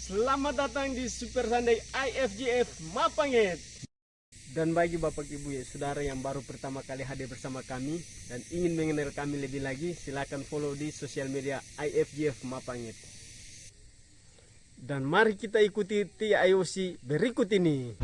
Selamat datang di Super Sunday IFGF Mapangit. Dan bagi Bapak Ibu ya, saudara yang baru pertama kali hadir bersama kami dan ingin mengenal kami lebih lagi, silakan follow di sosial media IFGF Mapangit. Dan mari kita ikuti TIOC berikut ini.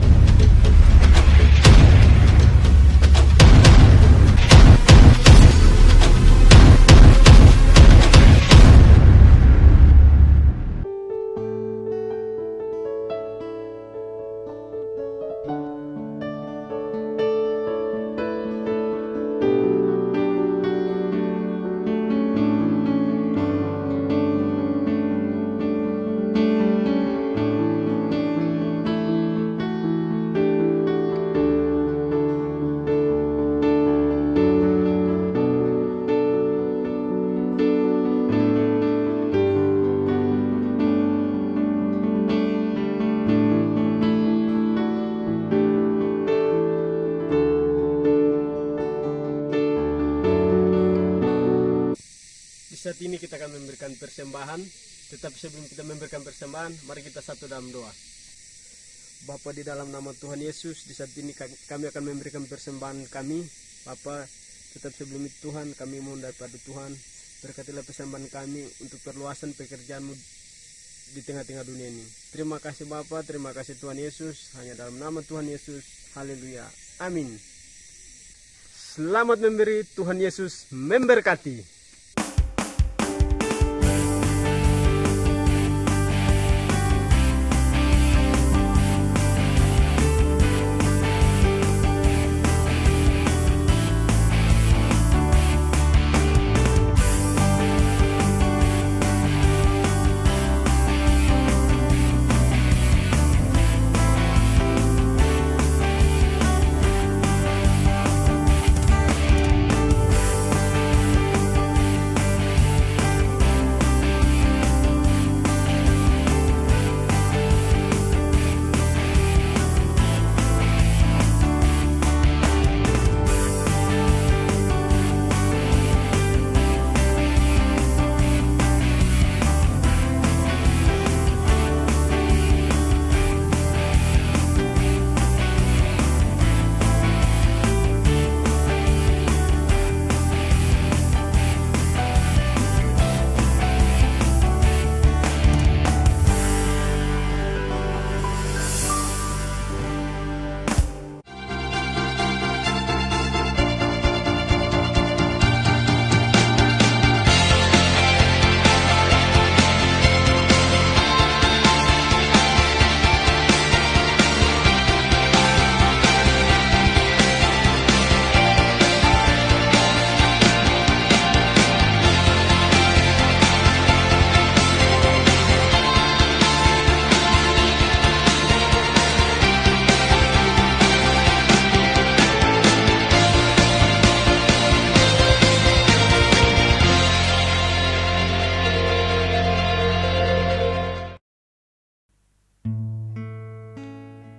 Saat ini kita akan memberikan persembahan, tetapi sebelum kita memberikan persembahan, mari kita satu dalam doa. Bapa, di dalam nama Tuhan Yesus, di saat ini kami akan memberikan persembahan kami. Bapa, tetap sebelum itu Tuhan, kami mohon daripada Tuhan, berkatilah persembahan kami untuk perluasan pekerjaan-Mu di tengah-tengah dunia ini. Terima kasih Bapa, terima kasih Tuhan Yesus, hanya dalam nama Tuhan Yesus, haleluya, amin. Selamat memberi, Tuhan Yesus memberkati.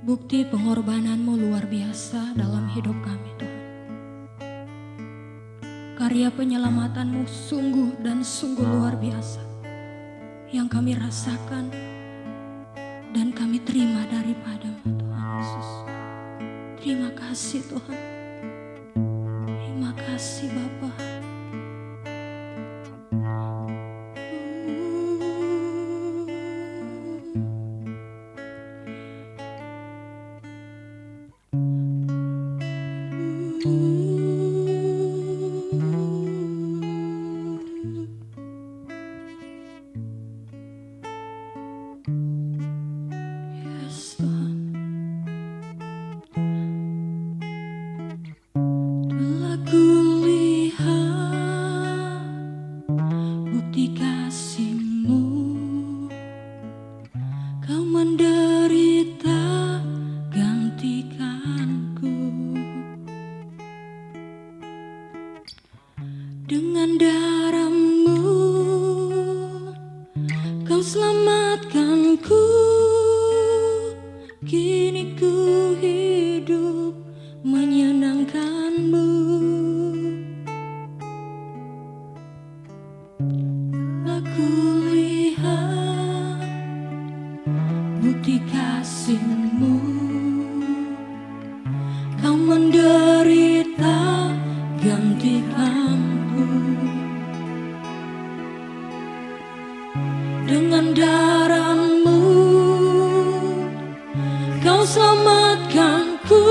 Bukti pengorbanan-Mu luar biasa dalam hidup kami, Tuhan. Karya penyelamatan-Mu sungguh dan sungguh luar biasa yang kami rasakan dan kami terima daripada-Mu, Tuhan Yesus. Terima kasih Tuhan. Terima kasih Bapa. Yes, Tuhan. Telah kulihat bukti kasih-Mu, Kau menderita gantikanku. Dengan darah-Mu Kau selamatkanku. Kini ku hidup menyenangkan-Mu. Aku lihat bukti kasih-Mu. Kau menderita gantikanku. Dengan darah-Mu Kau selamatkanku.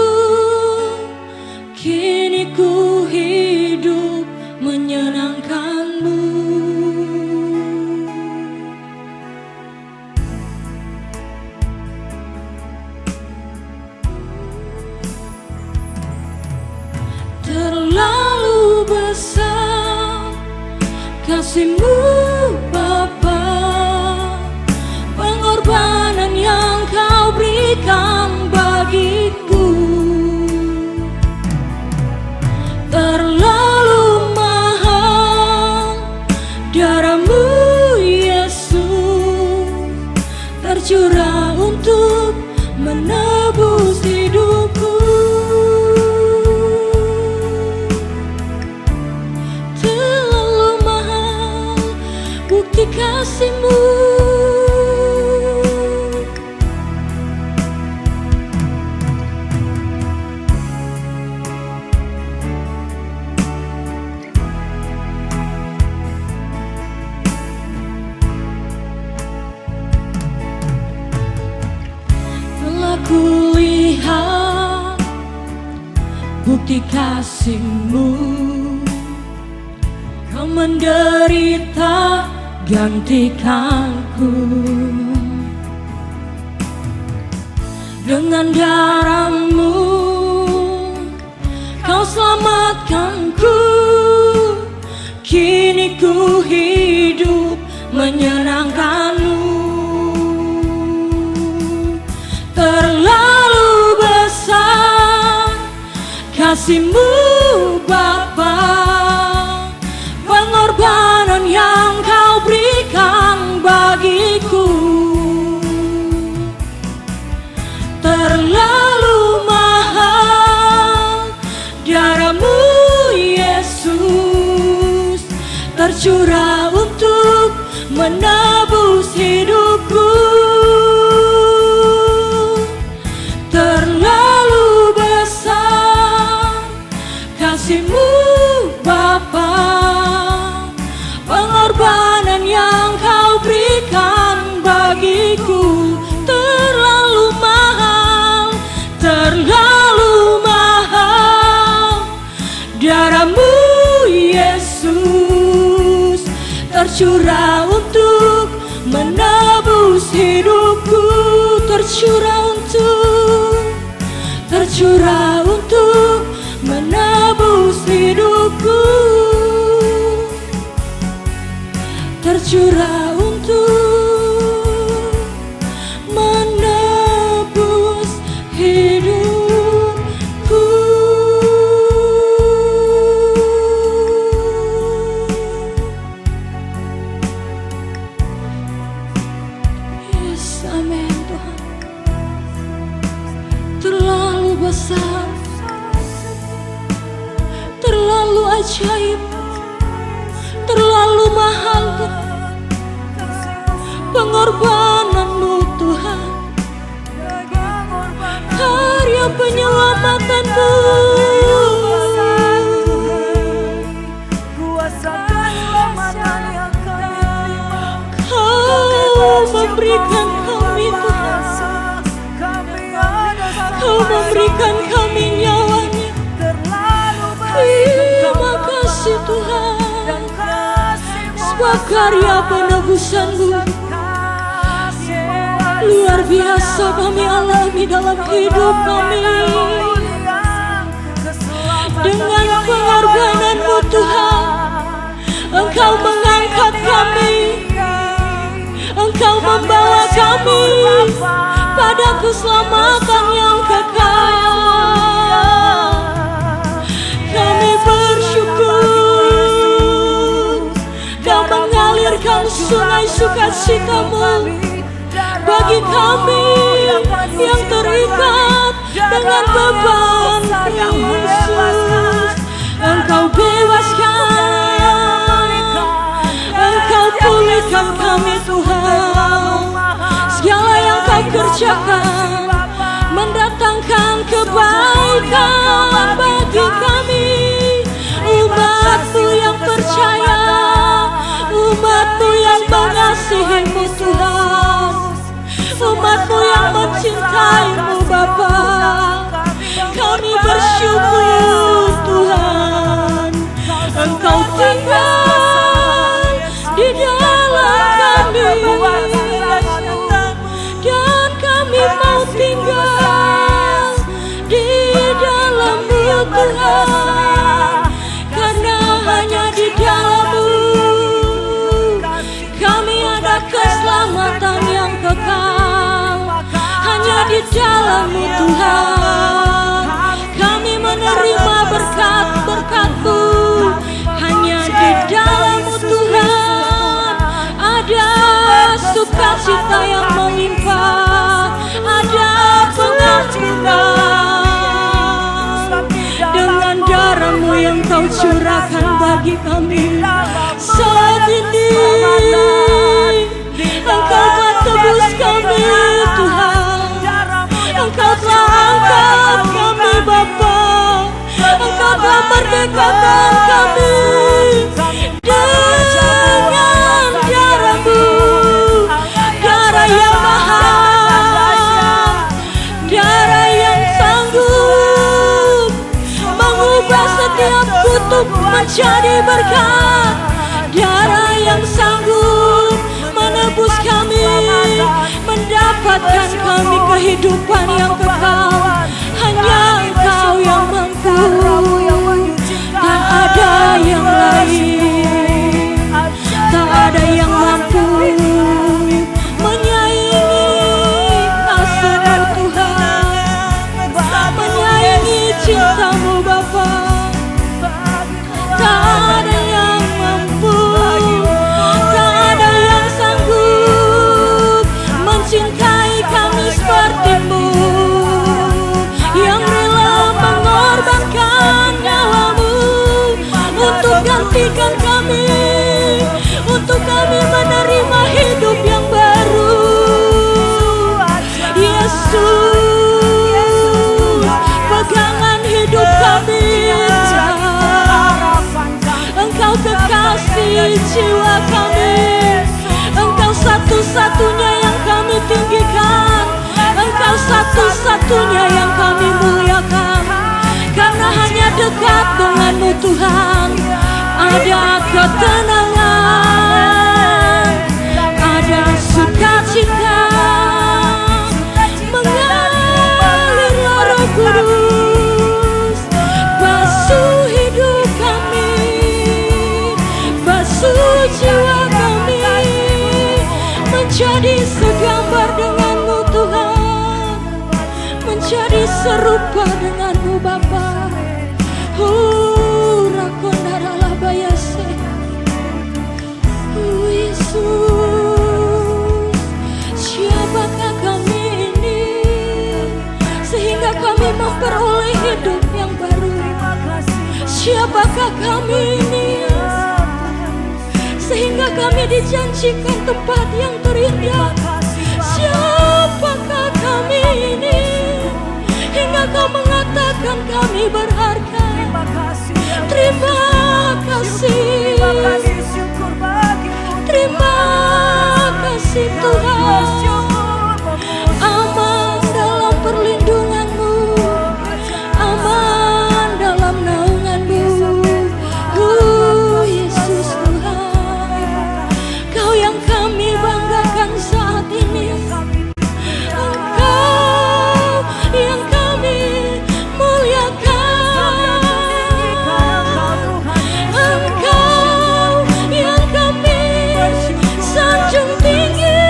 Kini ku hidup menyenangkan-Mu. Terlalu besar kasih-Mu Bapa, pengorbanan yang Kau berikan bagiku. Terlalu mahal darah-Mu Yesus, tercurah untuk menebus hidupku. Terlalu mahal bukti kasih-Mu. Kulihat bukti kasih-Mu. Kau menderita gantikanku. Dengan darah-Mu Kau selamatkanku. Kini ku hidup menyenangkan-Mu. Terlalu besar kasih-Mu Bapa, pengorbanan yang Kau berikan bagiku. Terlalu mahal darah-Mu Yesus, tercurah untuk menebus hidupku. Terlalu besar kasih-Mu Bapa, pengorbanan yang Kau berikan bagiku. Terlalu mahal darah-Mu Yesus, tercurah untuk menebus hidupku. Tercurah untuk menebus hidupku. Tercurah untuk menebus hidupku. Yes, amin Tuhan. Terlalu besar, terlalu ajaib, terlalu mahal Tuhan, pengorbanan-Mu Tuhan, karya penyelamatanmu. Kau memberikan kami Tuhan, Kau memberikan kami nyawanya. Terima kasih Tuhan, sebab karya penebusan-Mu luar biasa kami alami dalam hidup kami. Dengan pengorbanan-Mu Tuhan, Engkau mengangkat kami, Engkau membawa kami pada keselamatan yang kekal. Kami bersyukur Kau mengalirkan sungai sukacita-Mu bagi kami yang terikat dengan beban Yesus. Engkau bebaskan, Engkau pulihkan kami Tuhan. Segala yang Kau kerjakan, mendatangkan kebaikan bagi kami. Umat-Mu yang percaya, umat-Mu yang mengasihi-Mu Tuhan, umat-Mu yang mencintai-Mu Bapa. Kami bersyukur Tuhan, Engkau tinggal di dalam kami, dan kami mau tinggal di dalam-Mu Tuhan, karena hanya di dalam-Mu kami ada keselamatan yang kekal. Hanya di dalam-Mu Tuhan kami menerima berkat-berkat-Mu. Hanya di dalam-Mu Tuhan ada sukacita yang melimpah, ada pengampunan. Dengan darah-Mu yang Kau curahkan bagi kami saat ini, Engkau telah tebus kami Tuhan. Engkau telah angkat kami Bapa, Engkau telah merdekakan kami dengan darah-Mu, darah yang mahal, darah yang sanggup mengubah setiap kutub menjadi berkat, darah yang sanggup menebus kami, mendapatkan kami kehidupan yang kekal. Hanya Engkau yang mampu, tak ada yang lain, tak ada yang mampu menyaingi kasih-Mu Tuhan, menyaingi cinta-Mu Bapa. Tak ada yang mampu, tak ada yang sanggup mencintai kami seperti-Mu, yang rela mengorbankan nyawa-Mu untuk gantikan kami, untuk kami menerima hidup yang baru. Yesus, pegangan hidup kami, Engkau kekasih jiwa kami, Engkau satu-satunya yang kami tinggikan, Engkau satu-satunya yang kami muliakan. Karena hanya dekat dengan-Mu Tuhan ada ketenangan, ada sukacita, mengalir Roh Kudus, basuh hidup kami, basuh jiwa kami, menjadi segambar dengan-Mu Tuhan, menjadi serupa dengan-Mu Bapa. Rakondaralah bayase, Yesus, siapakah kami ini sehingga kami memperoleh hidup yang baru? Siapakah kami ini sehingga kami dijanjikan tempat yang terindah? Siapakah kami ini hingga Kau mengatakan kami berharga? Terima kasih, terima kasih Tuhan. Aman dalam perlindungan-Mu, aman dalam naungan-Mu. Yesus Tuhan, Kau yang kami banggakan saat ini, Engkau yang kami muliakan, Engkau yang kami sanjung tinggi.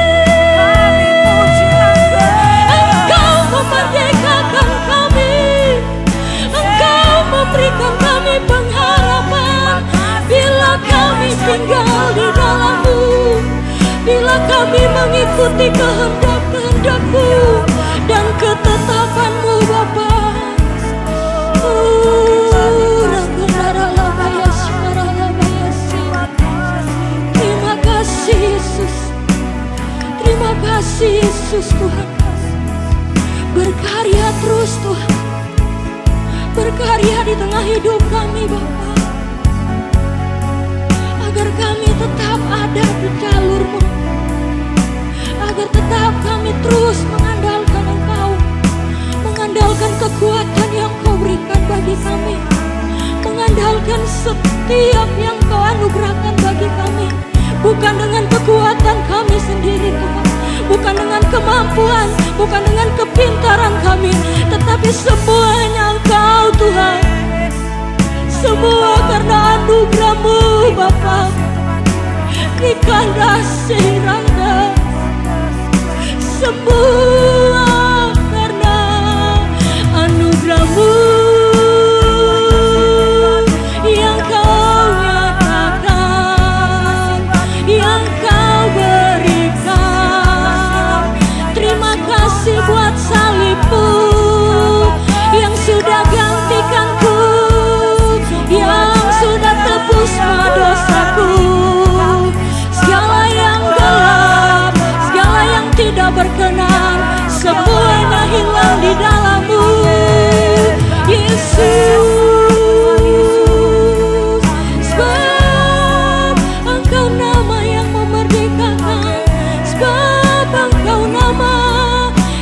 bekerja terus Tuhan, berkarya di tengah hidup kami Bapa, agar kami tetap ada di jalur-Mu, agar tetap kami terus mengandalkan Engkau, mengandalkan kekuatan yang Kau berikan bagi kami, mengandalkan setiap yang Kau anugerahkan bagi kami, bukan dengan kekuatan kami sendiri Tuhan, bukan dengan kemampuan, bukan dengan kepintaran kami, tetapi semuanya Engkau Tuhan, semua karena anugerah-Mu Bapa. Nikanda siranda, semua karena anugerah-Mu yang Kau nyatakan, yang Kau berikan. Terima kasih buat salib-Mu yang sudah gantikanku, yang sudah tebus semua dosaku. Segala yang gelap, segala yang tidak berkenan, semuanya hilang di dalam-Mu, Yesus. Sebab Engkau nama yang memerdekakan, sebab Engkau nama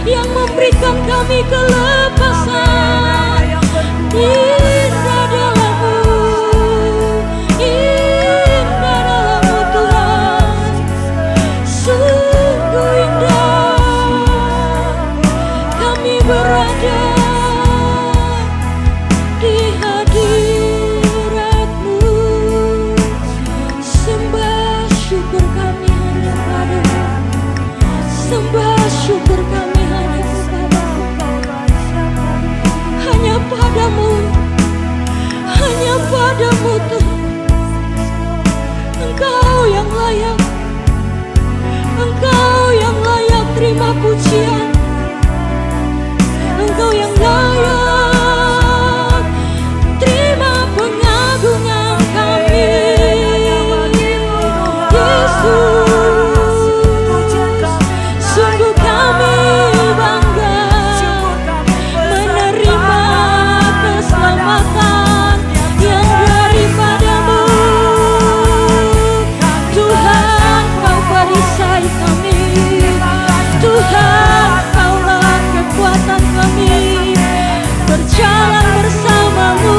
yang memberikan kami kelepasan. Indah dalam-Mu, indah dalam-Mu Tuhan, sungguh indah kami berada di hadirat-Mu. Sembah syukur kami hanya padamu, sembah syukur kami hanya hanya padamu, hanya padamu Tuhan. Engkau yang layak, Engkau yang layak terima pujian, Engkau yang layak terima pengagungan kami, Yesus. Sungguh kami bangga menerima keselamatan yang daripada-Mu. Tuhan, Kau perisai kami, Tuhan, Kaulah kekuatan kami, berjalan bersama-Mu,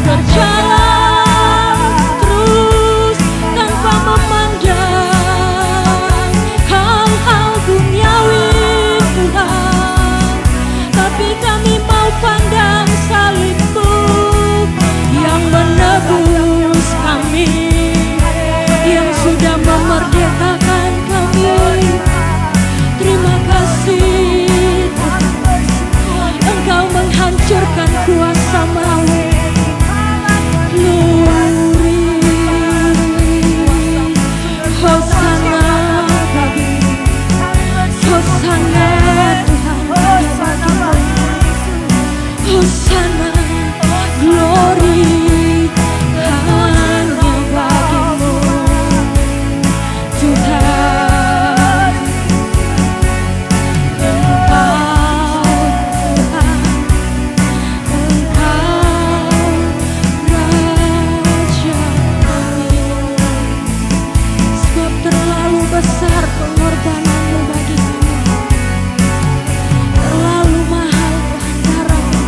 berjalan terus tanpa memandang hal-hal duniawi Tuhan, tapi kami mau pandang salib-Mu yang menebus kami, yang sudah memerdekakan kami. Terima kasih Tuhan, Engkau menghancurkan kuasa maut. Glory, Hosana bagi, Hosana Tuhan, Hosana, glory hanya bagi-Mu Tuhan. Engkau Tuhan, Engkau Raja kami, sebab terlalu besar pengorbanan-Mu bagi kami, terlalu mahal Tuhan darah-Mu.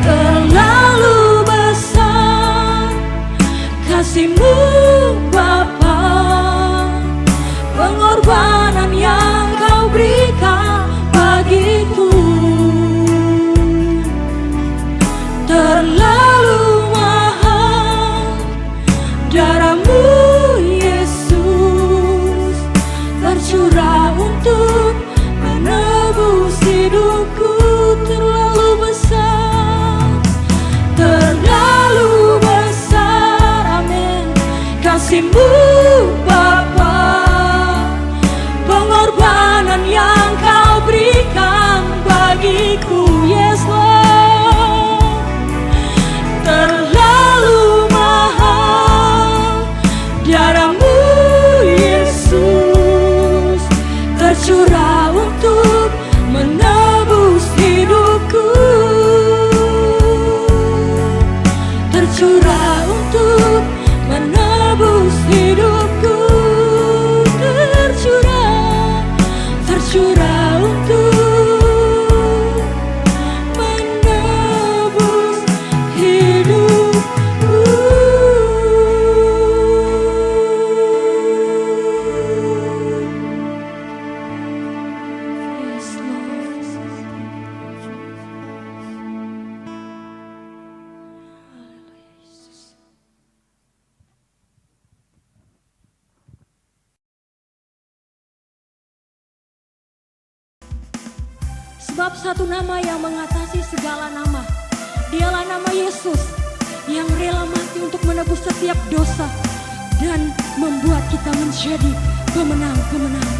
Terlalu besar kasih-Mu Bapa, pengorbanan yang Kau berikan bagiku. Terlalu mahal darah-Mu Yesus, tercurah untuk menebus hidupku. Terlalu besar, terlalu besar, amin, kasih-Mu Bapa, pengorbanan yang Kau berikan bagiku. Yes Lord, terlalu mahal darah-Mu Yesus, Sebab satu nama yang mengatasi segala nama, dialah nama Yesus yang rela mati untuk menebus setiap dosa dan membuat kita menjadi pemenang-pemenang.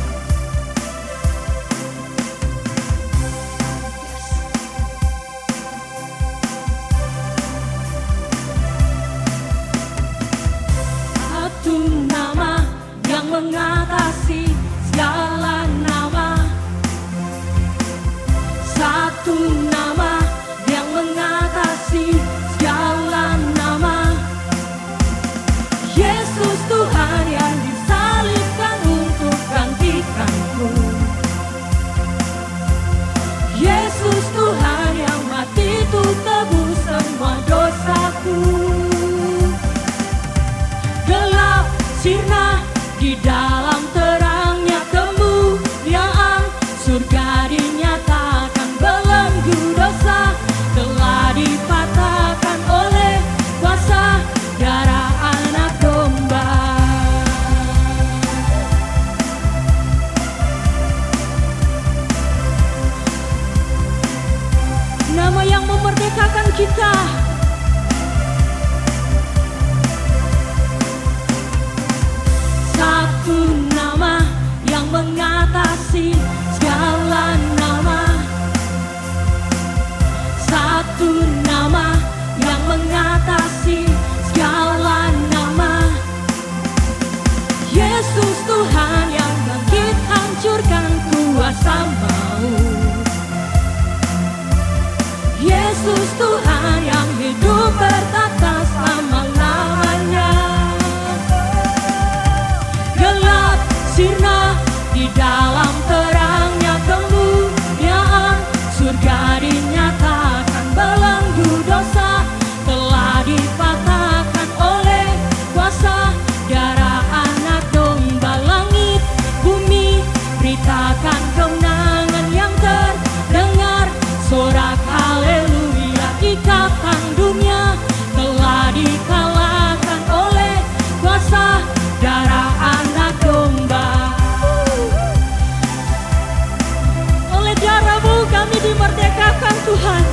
Satu nama yang mengatasi segala nama. Satu nama yang mengatasi segala nama. Yesus Tuhan yang disalibkan untuk gantikanku. Yesus Tuhan yang mati untuk tebus semua dosaku. Gelap sirna di dalam terangnya kemuliaan, surga dinyatakan belenggu dosa telah dipatahkan oleh kuasa darah anak domba. Nama yang memerdekakan kita. Satu nama yang mengatasi segala nama. Satu nama yang mengatasi segala nama. Yesus Tuhan yang bangkit hancurkan kuasa maut. Yesus Tuhan yang hidup bertata selama-lamanya. Gelap sirna di dalam terangnya kemuliaan, surga dinyatakan belenggu dosa telah dipatahkan oleh kuasa darah anak domba. Langit bumi beritakan kemenangan yang terdengar, sorak haleluya, ikatan dunia telah dikalahkan oleh kuasa darah anak domba. Oleh darah-Mu kami dimerdekakan Tuhan.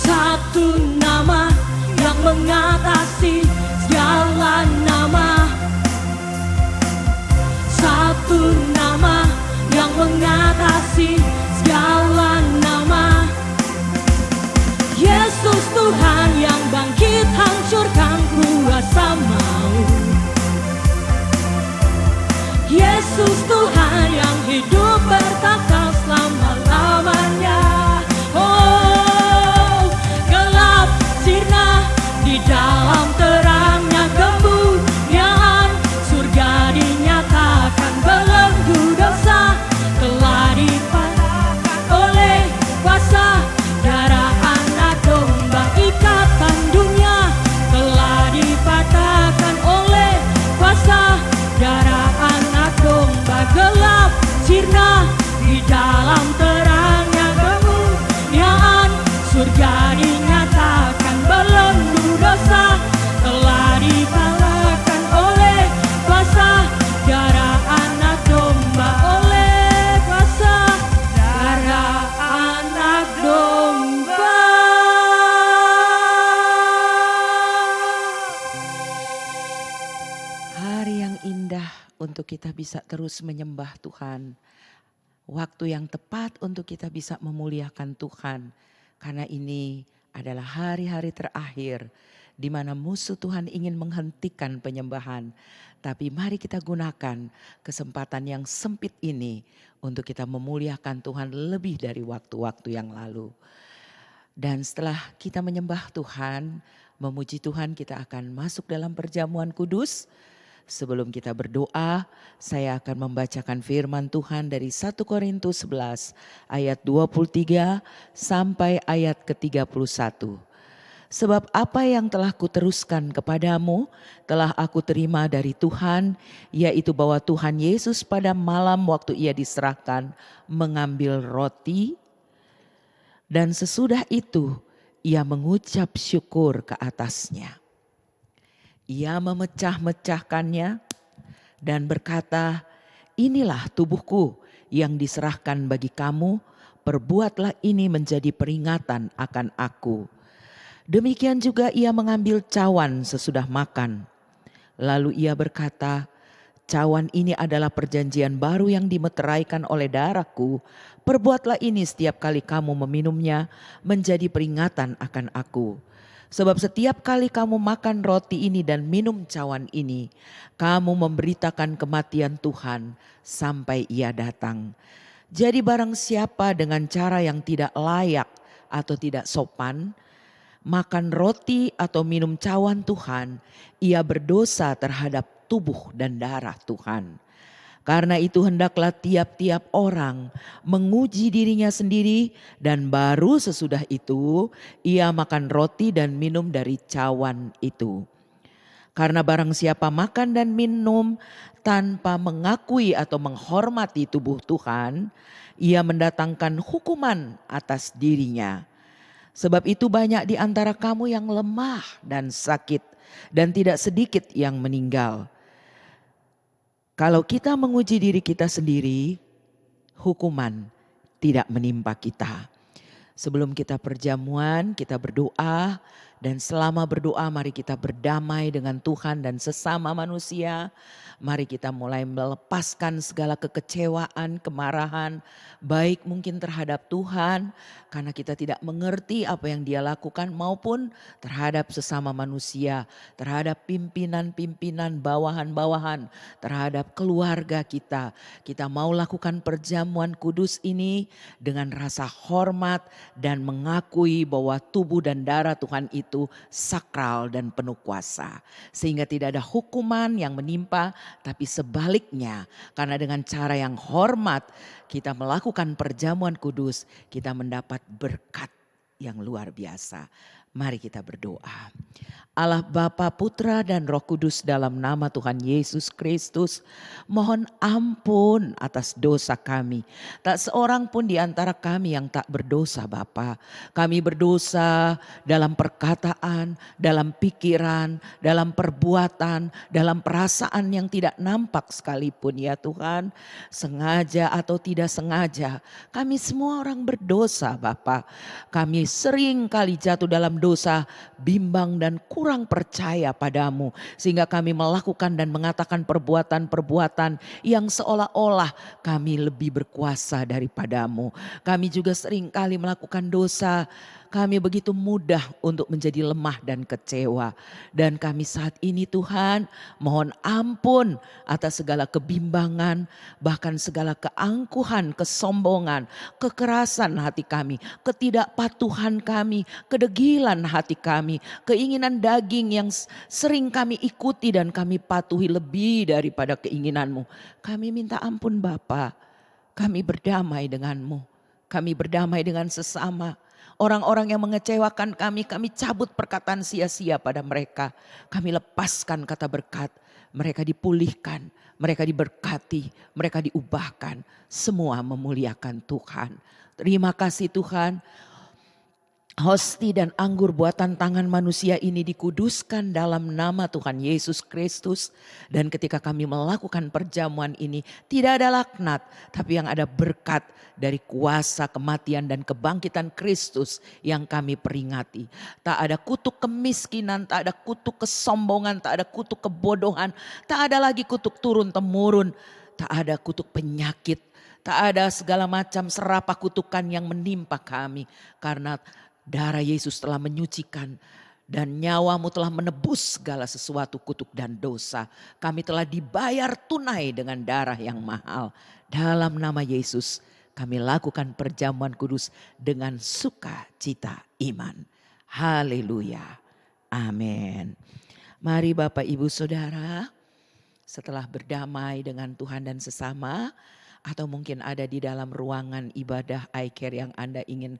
Satu nama yang mengatasi segala nama. Satu nama yang mengatasi segala nama. Yesus Tuhan yang bangkit hancurkan kuasa maut. Yesus Tuhan yang hidup bertata selama-lamanya. Oh, gelap sirna di dalam terangnya kemuliaan, surga dinyatakan belenggu dosa telah dipatahkan oleh kuasa darah anak domba. Ikatan dunia telah dipatahkan oleh kuasa darah anak domba. Gelap sirna di dalam terangnya kemuliaan, surga dinyatakan belenggu dosa telah dikalahkan oleh kuasa darah anak domba. Oleh kuasa darah anak domba. Hari yang indah untuk kita bisa terus menyembah Tuhan. Waktu yang tepat untuk kita bisa memuliakan Tuhan. Karena ini adalah hari-hari terakhir di mana musuh Tuhan ingin menghentikan penyembahan. Tapi mari kita gunakan kesempatan yang sempit ini untuk kita memuliakan Tuhan lebih dari waktu-waktu yang lalu. Dan setelah kita menyembah Tuhan, memuji Tuhan, kita akan masuk dalam perjamuan kudus. Sebelum kita berdoa, saya akan membacakan firman Tuhan dari 1 Korintus 11 ayat 23 sampai ayat ke-31. Sebab apa yang telah kuteruskan kepadamu telah aku terima dari Tuhan, yaitu bahwa Tuhan Yesus pada malam waktu ia diserahkan mengambil roti, dan sesudah itu ia mengucap syukur ke atasnya. Ia memecah-mecahkannya dan berkata, inilah tubuhku yang diserahkan bagi kamu, perbuatlah ini menjadi peringatan akan aku. Demikian juga ia mengambil cawan sesudah makan. Lalu ia berkata, cawan ini adalah perjanjian baru yang dimeteraikan oleh darahku. Perbuatlah ini setiap kali kamu meminumnya menjadi peringatan akan aku. Sebab setiap kali kamu makan roti ini dan minum cawan ini, kamu memberitakan kematian Tuhan sampai ia datang. Jadi barang siapa dengan cara yang tidak layak atau tidak sopan, makan roti atau minum cawan Tuhan, ia berdosa terhadap tubuh dan darah Tuhan. Karena itu hendaklah tiap-tiap orang menguji dirinya sendiri, dan baru sesudah itu ia makan roti dan minum dari cawan itu. Karena barang siapa makan dan minum tanpa mengakui atau menghormati tubuh Tuhan, ia mendatangkan hukuman atas dirinya. Sebab itu banyak di antara kamu yang lemah dan sakit, dan tidak sedikit yang meninggal. Kalau kita menguji diri kita sendiri, hukuman tidak menimpa kita. Sebelum kita perjamuan, kita berdoa, dan selama berdoa mari kita berdamai dengan Tuhan dan sesama manusia. Mari kita mulai melepaskan segala kekecewaan, kemarahan, baik mungkin terhadap Tuhan karena kita tidak mengerti apa yang Dia lakukan, maupun terhadap sesama manusia, terhadap pimpinan-pimpinan, bawahan-bawahan, terhadap keluarga kita. Kita mau lakukan perjamuan kudus ini dengan rasa hormat dan mengakui bahwa tubuh dan darah Tuhan itu sakral dan penuh kuasa. Sehingga tidak ada hukuman yang menimpa, tapi sebaliknya, karena dengan cara yang hormat kita melakukan perjamuan kudus, kita mendapat berkat yang luar biasa. Mari kita berdoa. Allah Bapa, Putra dan Roh Kudus, dalam nama Tuhan Yesus Kristus, mohon ampun atas dosa kami. Tak seorang pun di antara kami yang tak berdosa, Bapa. Kami berdosa dalam perkataan, dalam pikiran, dalam perbuatan, dalam perasaan yang tidak nampak sekalipun ya Tuhan. Sengaja atau tidak sengaja, kami semua orang berdosa, Bapa. Kami sering kali jatuh dalam dosa, bimbang dan kurang percaya padamu, sehingga kami melakukan dan mengatakan perbuatan-perbuatan yang seolah-olah kami lebih berkuasa daripadamu. Kami juga sering kali melakukan dosa. Kami begitu mudah untuk menjadi lemah dan kecewa. Dan kami saat ini Tuhan mohon ampun atas segala kebimbangan, bahkan segala keangkuhan, kesombongan, kekerasan hati kami, ketidakpatuhan kami, kedegilan hati kami, keinginan daging yang sering kami ikuti dan kami patuhi lebih daripada keinginanmu. Kami minta ampun Bapa, kami berdamai denganmu, kami berdamai dengan sesama. Orang-orang yang mengecewakan kami cabut perkataan sia-sia pada mereka. Kami lepaskan kata berkat, mereka dipulihkan, mereka diberkati, mereka diubahkan. Semua memuliakan Tuhan. Terima kasih Tuhan. Hosti dan anggur buatan tangan manusia ini dikuduskan dalam nama Tuhan Yesus Kristus. Dan ketika kami melakukan perjamuan ini, tidak ada laknat, tapi yang ada berkat dari kuasa kematian dan kebangkitan Kristus yang kami peringati. Tak ada kutuk kemiskinan, tak ada kutuk kesombongan, tak ada kutuk kebodohan, tak ada lagi kutuk turun-temurun, tak ada kutuk penyakit, tak ada segala macam serapah kutukan yang menimpa kami. Karena darah Yesus telah menyucikan dan nyawamu telah menebus segala sesuatu kutuk dan dosa. Kami telah dibayar tunai dengan darah yang mahal. Dalam nama Yesus kami lakukan perjamuan kudus dengan sukacita iman. Haleluya. Amin. Mari Bapak Ibu Saudara, setelah berdamai dengan Tuhan dan sesama, atau mungkin ada di dalam ruangan ibadah iCare yang Anda ingin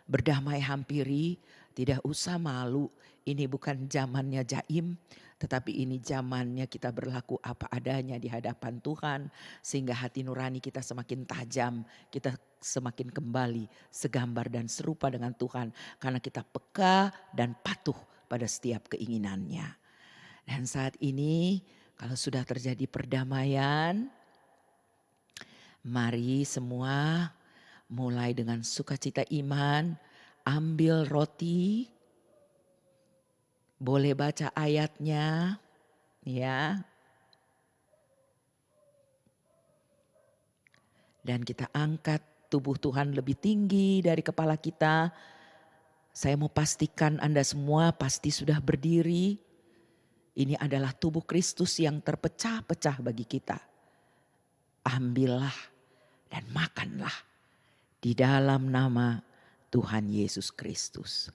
berdamai hampiri, tidak usah malu. Ini bukan zamannya jaim, tetapi ini zamannya kita berlaku apa adanya di hadapan Tuhan. Sehingga hati nurani kita semakin tajam, kita semakin kembali segambar dan serupa dengan Tuhan. Karena kita peka dan patuh pada setiap keinginannya. Dan saat ini kalau sudah terjadi perdamaian, mari semua mulai dengan sukacita iman, ambil roti, boleh baca ayatnya, ya. Dan kita angkat tubuh Tuhan lebih tinggi dari kepala kita. Saya mau pastikan Anda semua pasti sudah berdiri. Ini adalah tubuh Kristus yang terpecah-pecah bagi kita. Ambillah dan makanlah di dalam nama Tuhan Yesus Kristus.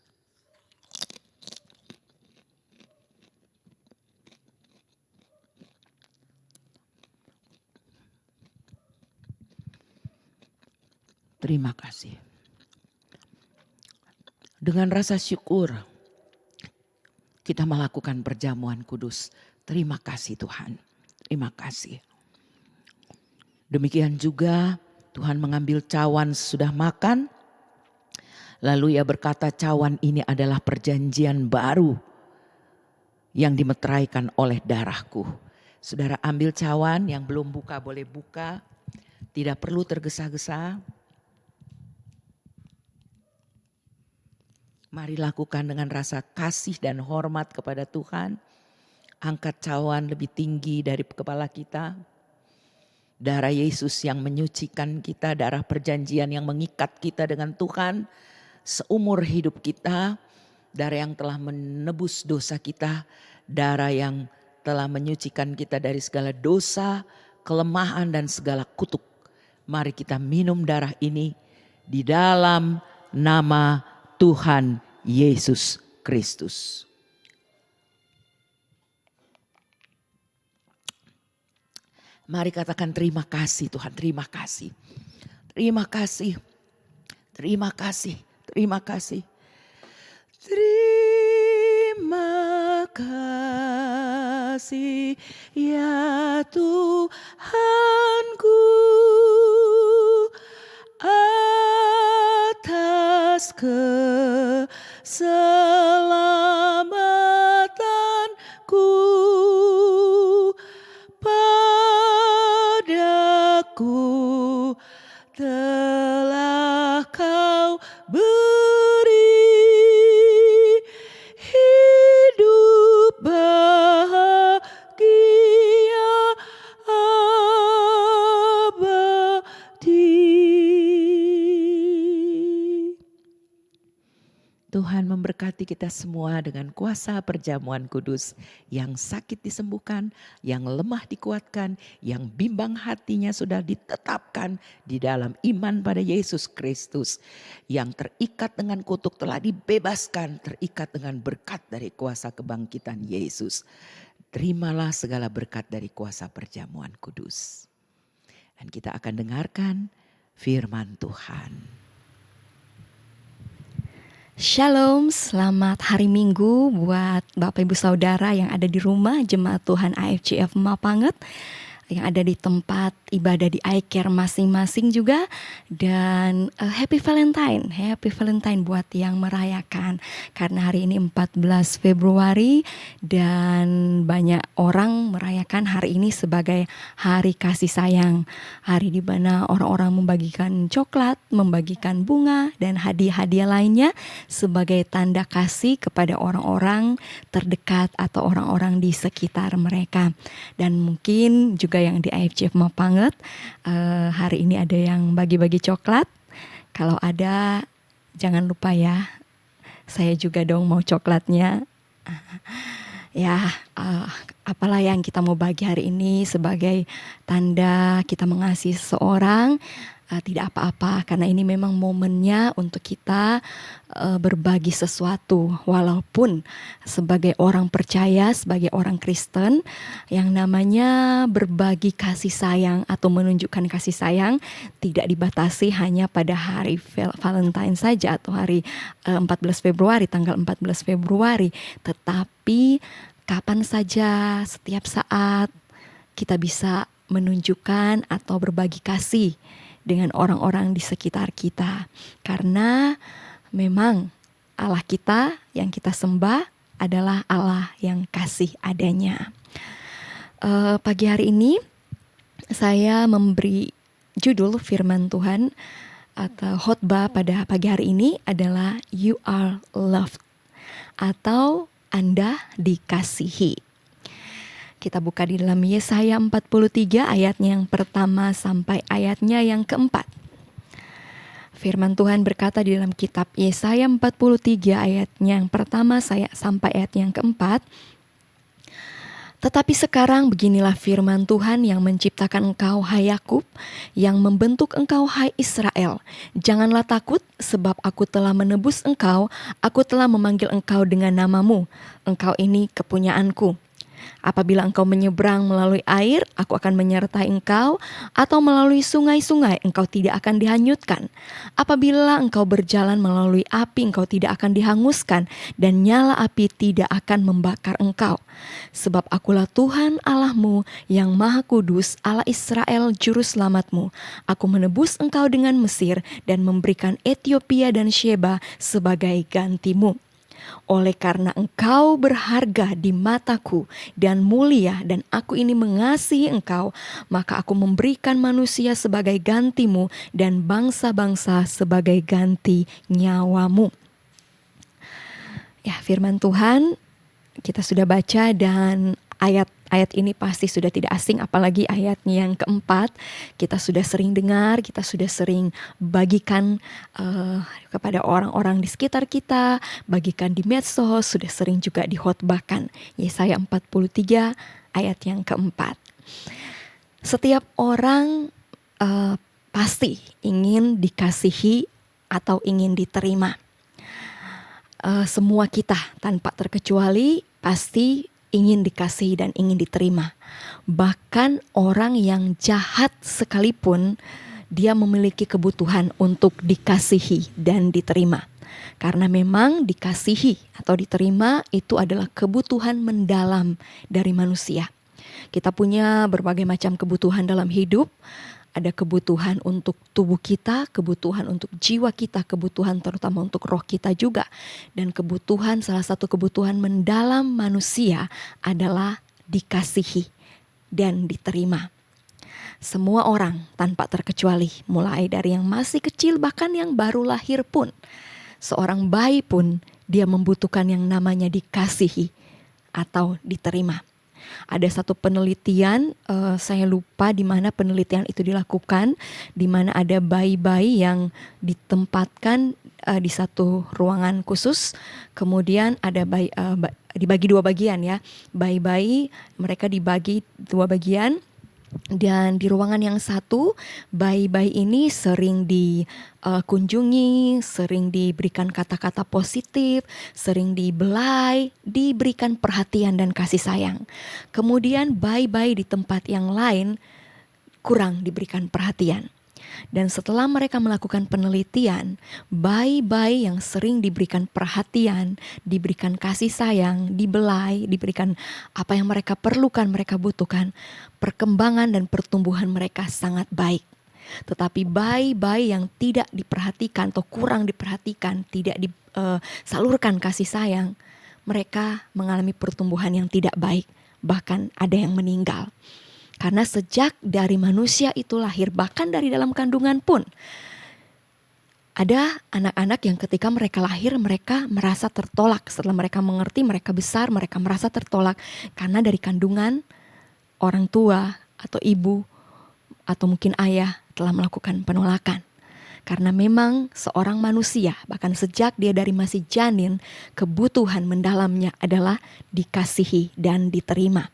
Terima kasih. Dengan rasa syukur kita melakukan perjamuan kudus. Terima kasih Tuhan. Terima kasih. Demikian juga Tuhan mengambil cawan sesudah makan. Lalu ia berkata, cawan ini adalah perjanjian baru yang dimeteraikan oleh darahku. Saudara ambil cawan, yang belum buka boleh buka. Tidak perlu tergesa-gesa. Mari lakukan dengan rasa kasih dan hormat kepada Tuhan. Angkat cawan lebih tinggi dari kepala kita. Darah Yesus yang menyucikan kita, darah perjanjian yang mengikat kita dengan Tuhan seumur hidup kita. Darah yang telah menebus dosa kita, darah yang telah menyucikan kita dari segala dosa, kelemahan dan segala kutuk. Mari kita minum darah ini di dalam nama Tuhan Yesus Kristus. Mari katakan terima kasih Tuhan, terima kasih. Terima kasih. Terima kasih. Terima kasih. Terima kasih ya Tuhanku atas keselamatanku, padaku telah kau beri hidup bahagia abadi. Tuhan memberkati kita semua dengan kuasa perjamuan kudus. Yang sakit disembuhkan, yang lemah dikuatkan, yang bimbang hatinya sudah ditetapkan di dalam iman pada Yesus Kristus. Yang terikat dengan kutuk telah dibebaskan, terikat dengan berkat dari kuasa kebangkitan Yesus. Terimalah segala berkat dari kuasa perjamuan kudus. Dan kita akan dengarkan firman Tuhan. Shalom, selamat hari Minggu buat Bapak Ibu Saudara yang ada di rumah, jemaat Tuhan AFCF Mapanget, yang ada di tempat ibadah di iCare masing-masing juga. Dan Happy Valentine buat yang merayakan. Karena hari ini 14 Februari dan banyak orang merayakan hari ini sebagai hari kasih sayang. Hari di mana orang-orang membagikan coklat, membagikan bunga dan hadiah-hadiah lainnya sebagai tanda kasih kepada orang-orang terdekat atau orang-orang di sekitar mereka. Dan mungkin juga yang di AFCF Mapanget hari ini ada yang bagi-bagi coklat. Kalau ada jangan lupa ya, saya juga dong mau coklatnya. Ya, apalah yang kita mau bagi hari ini sebagai tanda kita mengasihi seseorang. Tidak apa-apa, karena ini memang momennya untuk kita berbagi sesuatu. Walaupun sebagai orang percaya, sebagai orang Kristen, yang namanya berbagi kasih sayang atau menunjukkan kasih sayang tidak dibatasi hanya pada hari Valentine saja atau hari 14 Februari, tanggal 14 Februari. Tetapi kapan saja, setiap saat kita bisa menunjukkan atau berbagi kasih dengan orang-orang di sekitar kita. Karena memang Allah kita yang kita sembah adalah Allah yang kasih adanya. Pagi hari ini saya memberi judul firman Tuhan atau khotbah pada pagi hari ini adalah You Are Loved atau Anda dikasihi. Kita buka di dalam Yesaya 43 ayatnya yang pertama sampai ayatnya yang keempat. Firman Tuhan berkata di dalam kitab Yesaya 43 ayatnya yang pertama sampai ayat yang keempat. Tetapi sekarang beginilah firman Tuhan yang menciptakan engkau, hai Yakub, yang membentuk engkau, hai Israel. Janganlah takut, sebab aku telah menebus engkau, aku telah memanggil engkau dengan namamu. Engkau ini kepunyaanku. Apabila engkau menyeberang melalui air, aku akan menyertai engkau, atau melalui sungai-sungai, engkau tidak akan dihanyutkan. Apabila engkau berjalan melalui api, engkau tidak akan dihanguskan, dan nyala api tidak akan membakar engkau. Sebab akulah Tuhan Allahmu yang Maha Kudus, Allah Israel, Juru Selamatmu. Aku menebus engkau dengan Mesir, dan memberikan Etiopia dan Sheba sebagai gantimu. Oleh karena engkau berharga di mataku dan mulia, dan aku ini mengasihi engkau, maka aku memberikan manusia sebagai gantimu dan bangsa-bangsa sebagai ganti nyawamu. Ya, firman Tuhan kita sudah baca, dan ayat ini pasti sudah tidak asing, apalagi ayatnya yang keempat. Kita sudah sering dengar, kita sudah sering bagikan kepada orang-orang di sekitar kita, bagikan di medsos, sudah sering juga dikhotbahkan. Yesaya 43 ayat yang keempat. Setiap orang pasti ingin dikasihi atau ingin diterima. Semua kita tanpa terkecuali pasti ingin dikasihi dan ingin diterima. Bahkan orang yang jahat sekalipun, dia memiliki kebutuhan untuk dikasihi dan diterima. Karena memang dikasihi atau diterima itu adalah kebutuhan mendalam dari manusia. Kita punya berbagai macam kebutuhan dalam hidup. Ada kebutuhan untuk tubuh kita, kebutuhan untuk jiwa kita, kebutuhan terutama untuk roh kita juga. Dan kebutuhan, salah satu kebutuhan mendalam manusia adalah dikasihi dan diterima. Semua orang tanpa terkecuali, mulai dari yang masih kecil bahkan yang baru lahir pun. Seorang bayi pun dia membutuhkan yang namanya dikasihi atau diterima. Ada satu penelitian, saya lupa di mana penelitian itu dilakukan, di mana ada bayi-bayi yang ditempatkan di satu ruangan khusus, kemudian ada dibagi dua bagian ya, bayi-bayi mereka dibagi dua bagian. Dan di ruangan yang satu, bayi-bayi ini sering dikunjungi, sering diberikan kata-kata positif, sering dibelai, diberikan perhatian dan kasih sayang. Kemudian bayi-bayi di tempat yang lain kurang diberikan perhatian. Dan setelah mereka melakukan penelitian, bayi-bayi yang sering diberikan perhatian, diberikan kasih sayang, dibelai, diberikan apa yang mereka perlukan, mereka butuhkan, perkembangan dan pertumbuhan mereka sangat baik. Tetapi bayi-bayi yang tidak diperhatikan atau kurang diperhatikan, tidak disalurkan kasih sayang, mereka mengalami pertumbuhan yang tidak baik, bahkan ada yang meninggal. Karena sejak dari manusia itu lahir, bahkan dari dalam kandungan pun, ada anak-anak yang ketika mereka lahir, mereka merasa tertolak. Setelah mereka mengerti, mereka besar, mereka merasa tertolak. Karena dari kandungan, orang tua atau ibu atau mungkin ayah telah melakukan penolakan. Karena memang seorang manusia, bahkan sejak dia dari masih janin, kebutuhan mendalamnya adalah dikasihi dan diterima.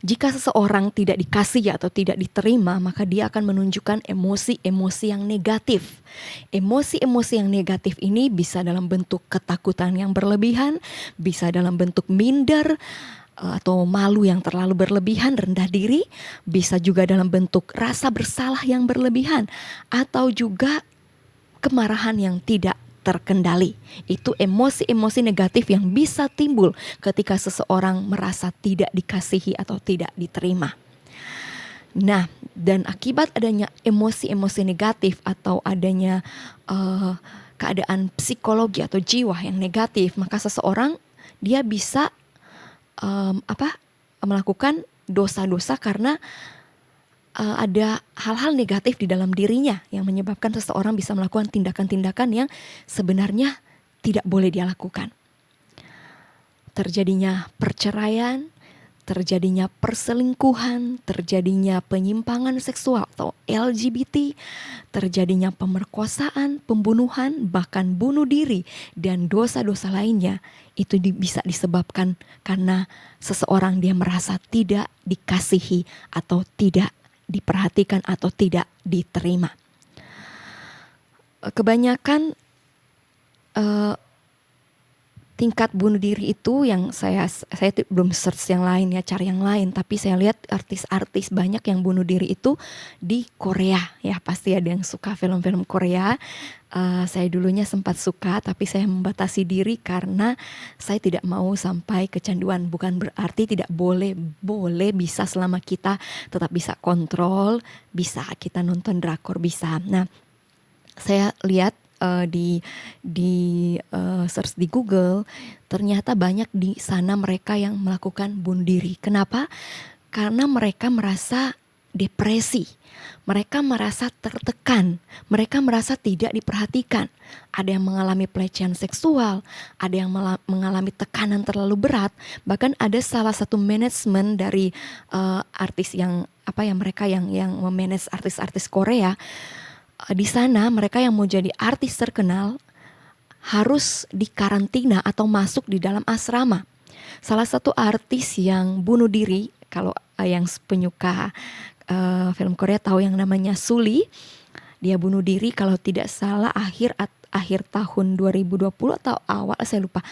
Jika seseorang tidak dikasihi atau tidak diterima, maka dia akan menunjukkan emosi-emosi yang negatif. Emosi-emosi yang negatif ini bisa dalam bentuk ketakutan yang berlebihan, bisa dalam bentuk minder atau malu yang terlalu berlebihan, rendah diri, bisa juga dalam bentuk rasa bersalah yang berlebihan, atau juga kemarahan yang tidak terkendali. Itu emosi-emosi negatif yang bisa timbul ketika seseorang merasa tidak dikasihi atau tidak diterima. Nah, dan akibat adanya emosi-emosi negatif atau adanya keadaan psikologi atau jiwa yang negatif, maka seseorang dia bisa melakukan dosa-dosa karena ada hal-hal negatif di dalam dirinya yang menyebabkan seseorang bisa melakukan tindakan-tindakan yang sebenarnya tidak boleh dia lakukan. Terjadinya perceraian, terjadinya perselingkuhan, terjadinya penyimpangan seksual atau LGBT, terjadinya pemerkosaan, pembunuhan, bahkan bunuh diri, dan dosa-dosa lainnya. Itu bisa disebabkan karena seseorang dia merasa tidak dikasihi atau tidak diperhatikan atau tidak diterima. Kebanyakan tingkat bunuh diri itu yang saya belum search yang lain ya, cari yang lain, tapi saya lihat artis-artis banyak yang bunuh diri itu di Korea ya, pasti ada yang suka film-film Korea. Saya dulunya sempat suka, tapi saya membatasi diri karena saya tidak mau sampai kecanduan. Bukan berarti tidak boleh bisa selama kita tetap bisa kontrol, bisa kita nonton drakor bisa. Nah, saya lihat di search di Google, ternyata banyak di sana mereka yang melakukan bunuh diri. Kenapa? Karena mereka merasa depresi, mereka merasa tertekan, mereka merasa tidak diperhatikan. Ada yang mengalami pelecehan seksual, ada yang mengalami tekanan terlalu berat. Bahkan ada salah satu manajemen dari artis yang mereka yang memanage artis-artis Korea. Di sana mereka yang mau jadi artis terkenal harus dikarantina atau masuk di dalam asrama. Salah satu artis yang bunuh diri, kalau yang penyuka film Korea tahu yang namanya Suli, dia bunuh diri kalau tidak salah akhir tahun 2020 atau awal, saya lupa,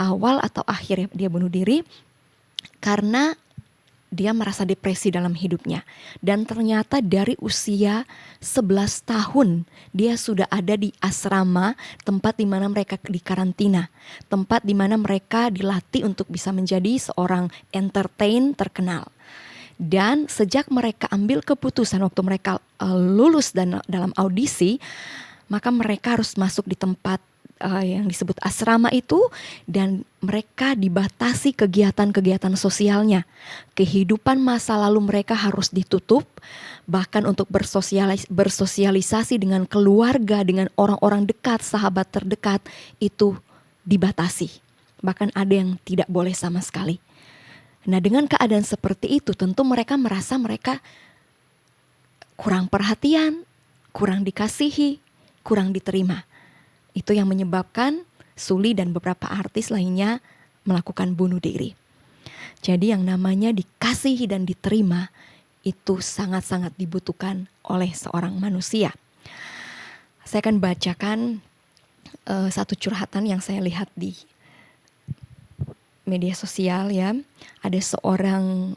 awal atau akhir ya, dia bunuh diri karena dia merasa depresi dalam hidupnya. Dan ternyata dari usia 11 tahun dia sudah ada di asrama, tempat di mana mereka dikarantina, tempat di mana mereka dilatih untuk bisa menjadi seorang entertain terkenal. Dan sejak mereka ambil keputusan waktu mereka lulus dan dalam audisi, maka mereka harus masuk di tempat yang disebut asrama itu, dan mereka dibatasi kegiatan-kegiatan sosialnya. Kehidupan masa lalu mereka harus ditutup, bahkan untuk bersosialisasi dengan keluarga, dengan orang-orang dekat, sahabat terdekat itu dibatasi. Bahkan ada yang tidak boleh sama sekali. Nah, dengan keadaan seperti itu tentu mereka merasa mereka kurang perhatian, kurang dikasihi, kurang diterima. Itu yang menyebabkan Suli dan beberapa artis lainnya melakukan bunuh diri. Jadi yang namanya dikasihi dan diterima itu sangat-sangat dibutuhkan oleh seorang manusia. Saya akan bacakan satu curhatan yang saya lihat di media sosial ya. Ada seorang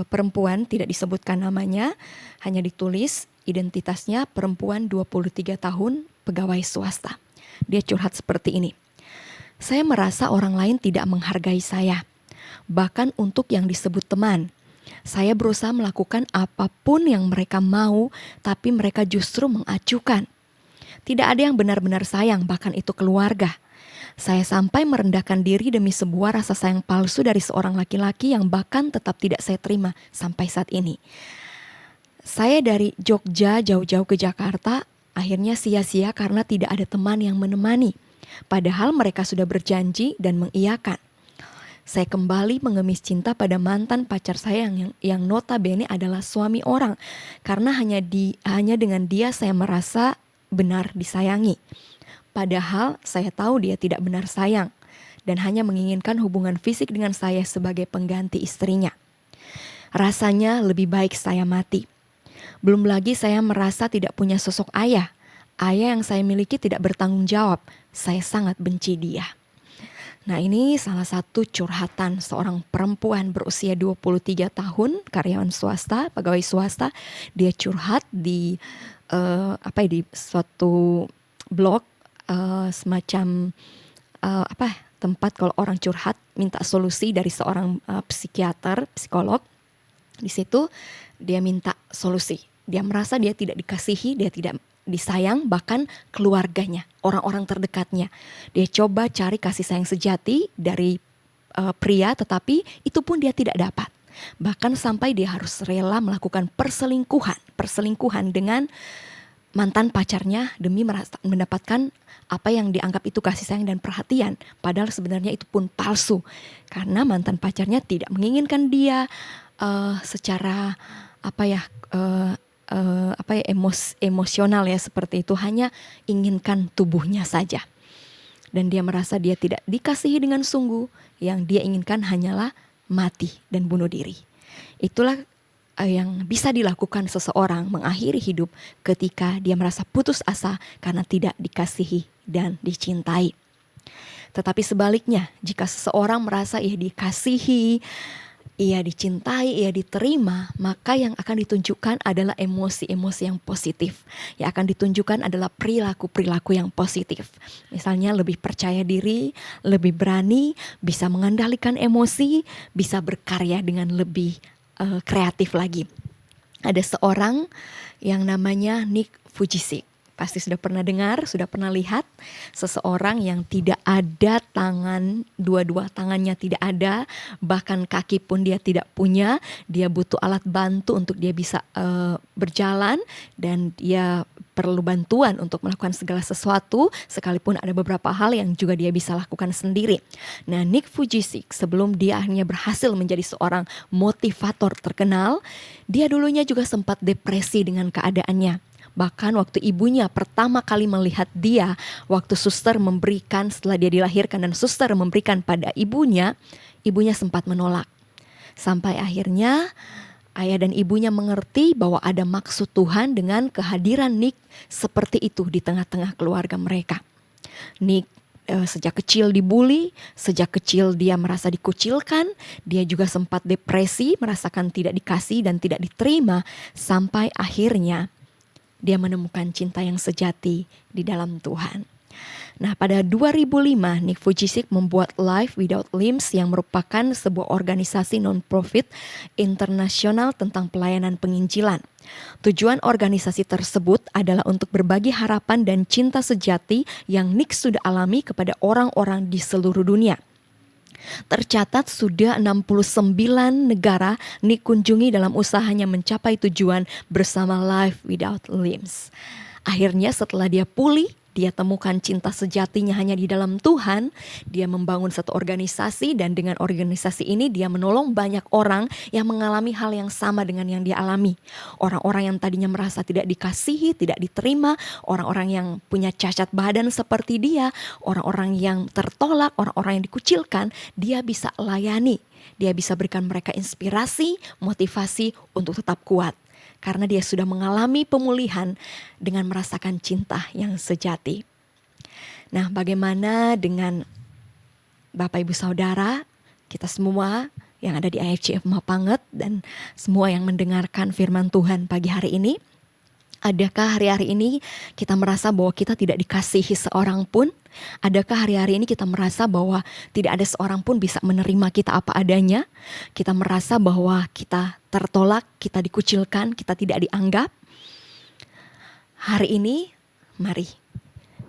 perempuan, tidak disebutkan namanya, hanya ditulis identitasnya perempuan 23 tahun, pegawai swasta. Dia curhat seperti ini. Saya merasa orang lain tidak menghargai saya. Bahkan untuk yang disebut teman. Saya berusaha melakukan apapun yang mereka mau, tapi mereka justru mengacuhkan. Tidak ada yang benar-benar sayang, bahkan itu keluarga. Saya sampai merendahkan diri demi sebuah rasa sayang palsu dari seorang laki-laki yang bahkan tetap tidak saya terima sampai saat ini. Saya dari Jogja jauh-jauh ke Jakarta, akhirnya sia-sia karena tidak ada teman yang menemani. Padahal mereka sudah berjanji dan mengiyakan. Saya kembali mengemis cinta pada mantan pacar saya yang notabene adalah suami orang. Karena hanya dengan dia saya merasa benar disayangi. Padahal saya tahu dia tidak benar sayang dan hanya menginginkan hubungan fisik dengan saya sebagai pengganti istrinya. Rasanya lebih baik saya mati. Belum lagi saya merasa tidak punya sosok ayah. Ayah yang saya miliki tidak bertanggung jawab. Saya sangat benci dia. Nah, ini salah satu curhatan seorang perempuan berusia 23 tahun, karyawan swasta, pegawai swasta. Dia curhat di di suatu blog, semacam tempat kalau orang curhat minta solusi dari seorang psikiater, psikolog. Di situ dia minta solusi. Dia merasa dia tidak dikasihi, dia tidak disayang, bahkan keluarganya, orang-orang terdekatnya. Dia coba cari kasih sayang sejati dari pria, tetapi itu pun dia tidak dapat. Bahkan sampai dia harus rela melakukan perselingkuhan dengan mantan pacarnya demi mendapatkan apa yang dianggap itu kasih sayang dan perhatian. Padahal sebenarnya itu pun palsu, karena mantan pacarnya tidak menginginkan dia secara emosional ya, seperti itu, hanya inginkan tubuhnya saja. Dan dia merasa dia tidak dikasihi dengan sungguh, yang dia inginkan hanyalah mati dan bunuh diri. Itulah yang bisa dilakukan seseorang mengakhiri hidup ketika dia merasa putus asa karena tidak dikasihi dan dicintai. Tetapi sebaliknya, jika seseorang merasa ia dikasihi, ia dicintai, ia diterima, maka yang akan ditunjukkan adalah emosi-emosi yang positif. Yang akan ditunjukkan adalah perilaku-perilaku yang positif. Misalnya lebih percaya diri, lebih berani, bisa mengendalikan emosi, bisa berkarya dengan lebih kreatif lagi. Ada seorang yang namanya Nick Vujicic. Pasti sudah pernah dengar, sudah pernah lihat seseorang yang tidak ada tangan, dua-dua tangannya tidak ada, bahkan kaki pun dia tidak punya. Dia butuh alat bantu untuk dia bisa berjalan, dan dia perlu bantuan untuk melakukan segala sesuatu, sekalipun ada beberapa hal yang juga dia bisa lakukan sendiri. Nah, Nick Vujicic sebelum dia akhirnya berhasil menjadi seorang motivator terkenal, dia dulunya juga sempat depresi dengan keadaannya. Bahkan waktu ibunya pertama kali melihat dia, waktu suster memberikan, setelah dia dilahirkan dan suster memberikan pada ibunya sempat menolak. Sampai akhirnya ayah dan ibunya mengerti bahwa ada maksud Tuhan dengan kehadiran Nick seperti itu di tengah-tengah keluarga mereka. Nick sejak kecil dibully, sejak kecil dia merasa dikucilkan, dia juga sempat depresi, merasakan tidak dikasih dan tidak diterima, sampai akhirnya dia menemukan cinta yang sejati di dalam Tuhan. Nah, pada 2005 Nick Vujicic membuat Life Without Limbs yang merupakan sebuah organisasi non-profit internasional tentang pelayanan penginjilan. Tujuan organisasi tersebut adalah untuk berbagi harapan dan cinta sejati yang Nick sudah alami kepada orang-orang di seluruh dunia. Tercatat sudah 69 negara Nick kunjungi dalam usahanya mencapai tujuan bersama Life Without Limbs. Akhirnya setelah dia pulih, dia temukan cinta sejatinya hanya di dalam Tuhan. Dia membangun satu organisasi, dan dengan organisasi ini dia menolong banyak orang yang mengalami hal yang sama dengan yang dia alami. Orang-orang yang tadinya merasa tidak dikasihi, tidak diterima, orang-orang yang punya cacat badan seperti dia, orang-orang yang tertolak, orang-orang yang dikucilkan, dia bisa layani. Dia bisa berikan mereka inspirasi, motivasi untuk tetap kuat. Karena dia sudah mengalami pemulihan dengan merasakan cinta yang sejati. Nah, bagaimana dengan Bapak Ibu Saudara, kita semua yang ada di IFCF Mapanget dan semua yang mendengarkan firman Tuhan pagi hari ini? Adakah hari-hari ini kita merasa bahwa kita tidak dikasihi seorang pun? Adakah hari-hari ini kita merasa bahwa tidak ada seorang pun bisa menerima kita apa adanya? Kita merasa bahwa kita tertolak, kita dikucilkan, kita tidak dianggap? Hari ini, mari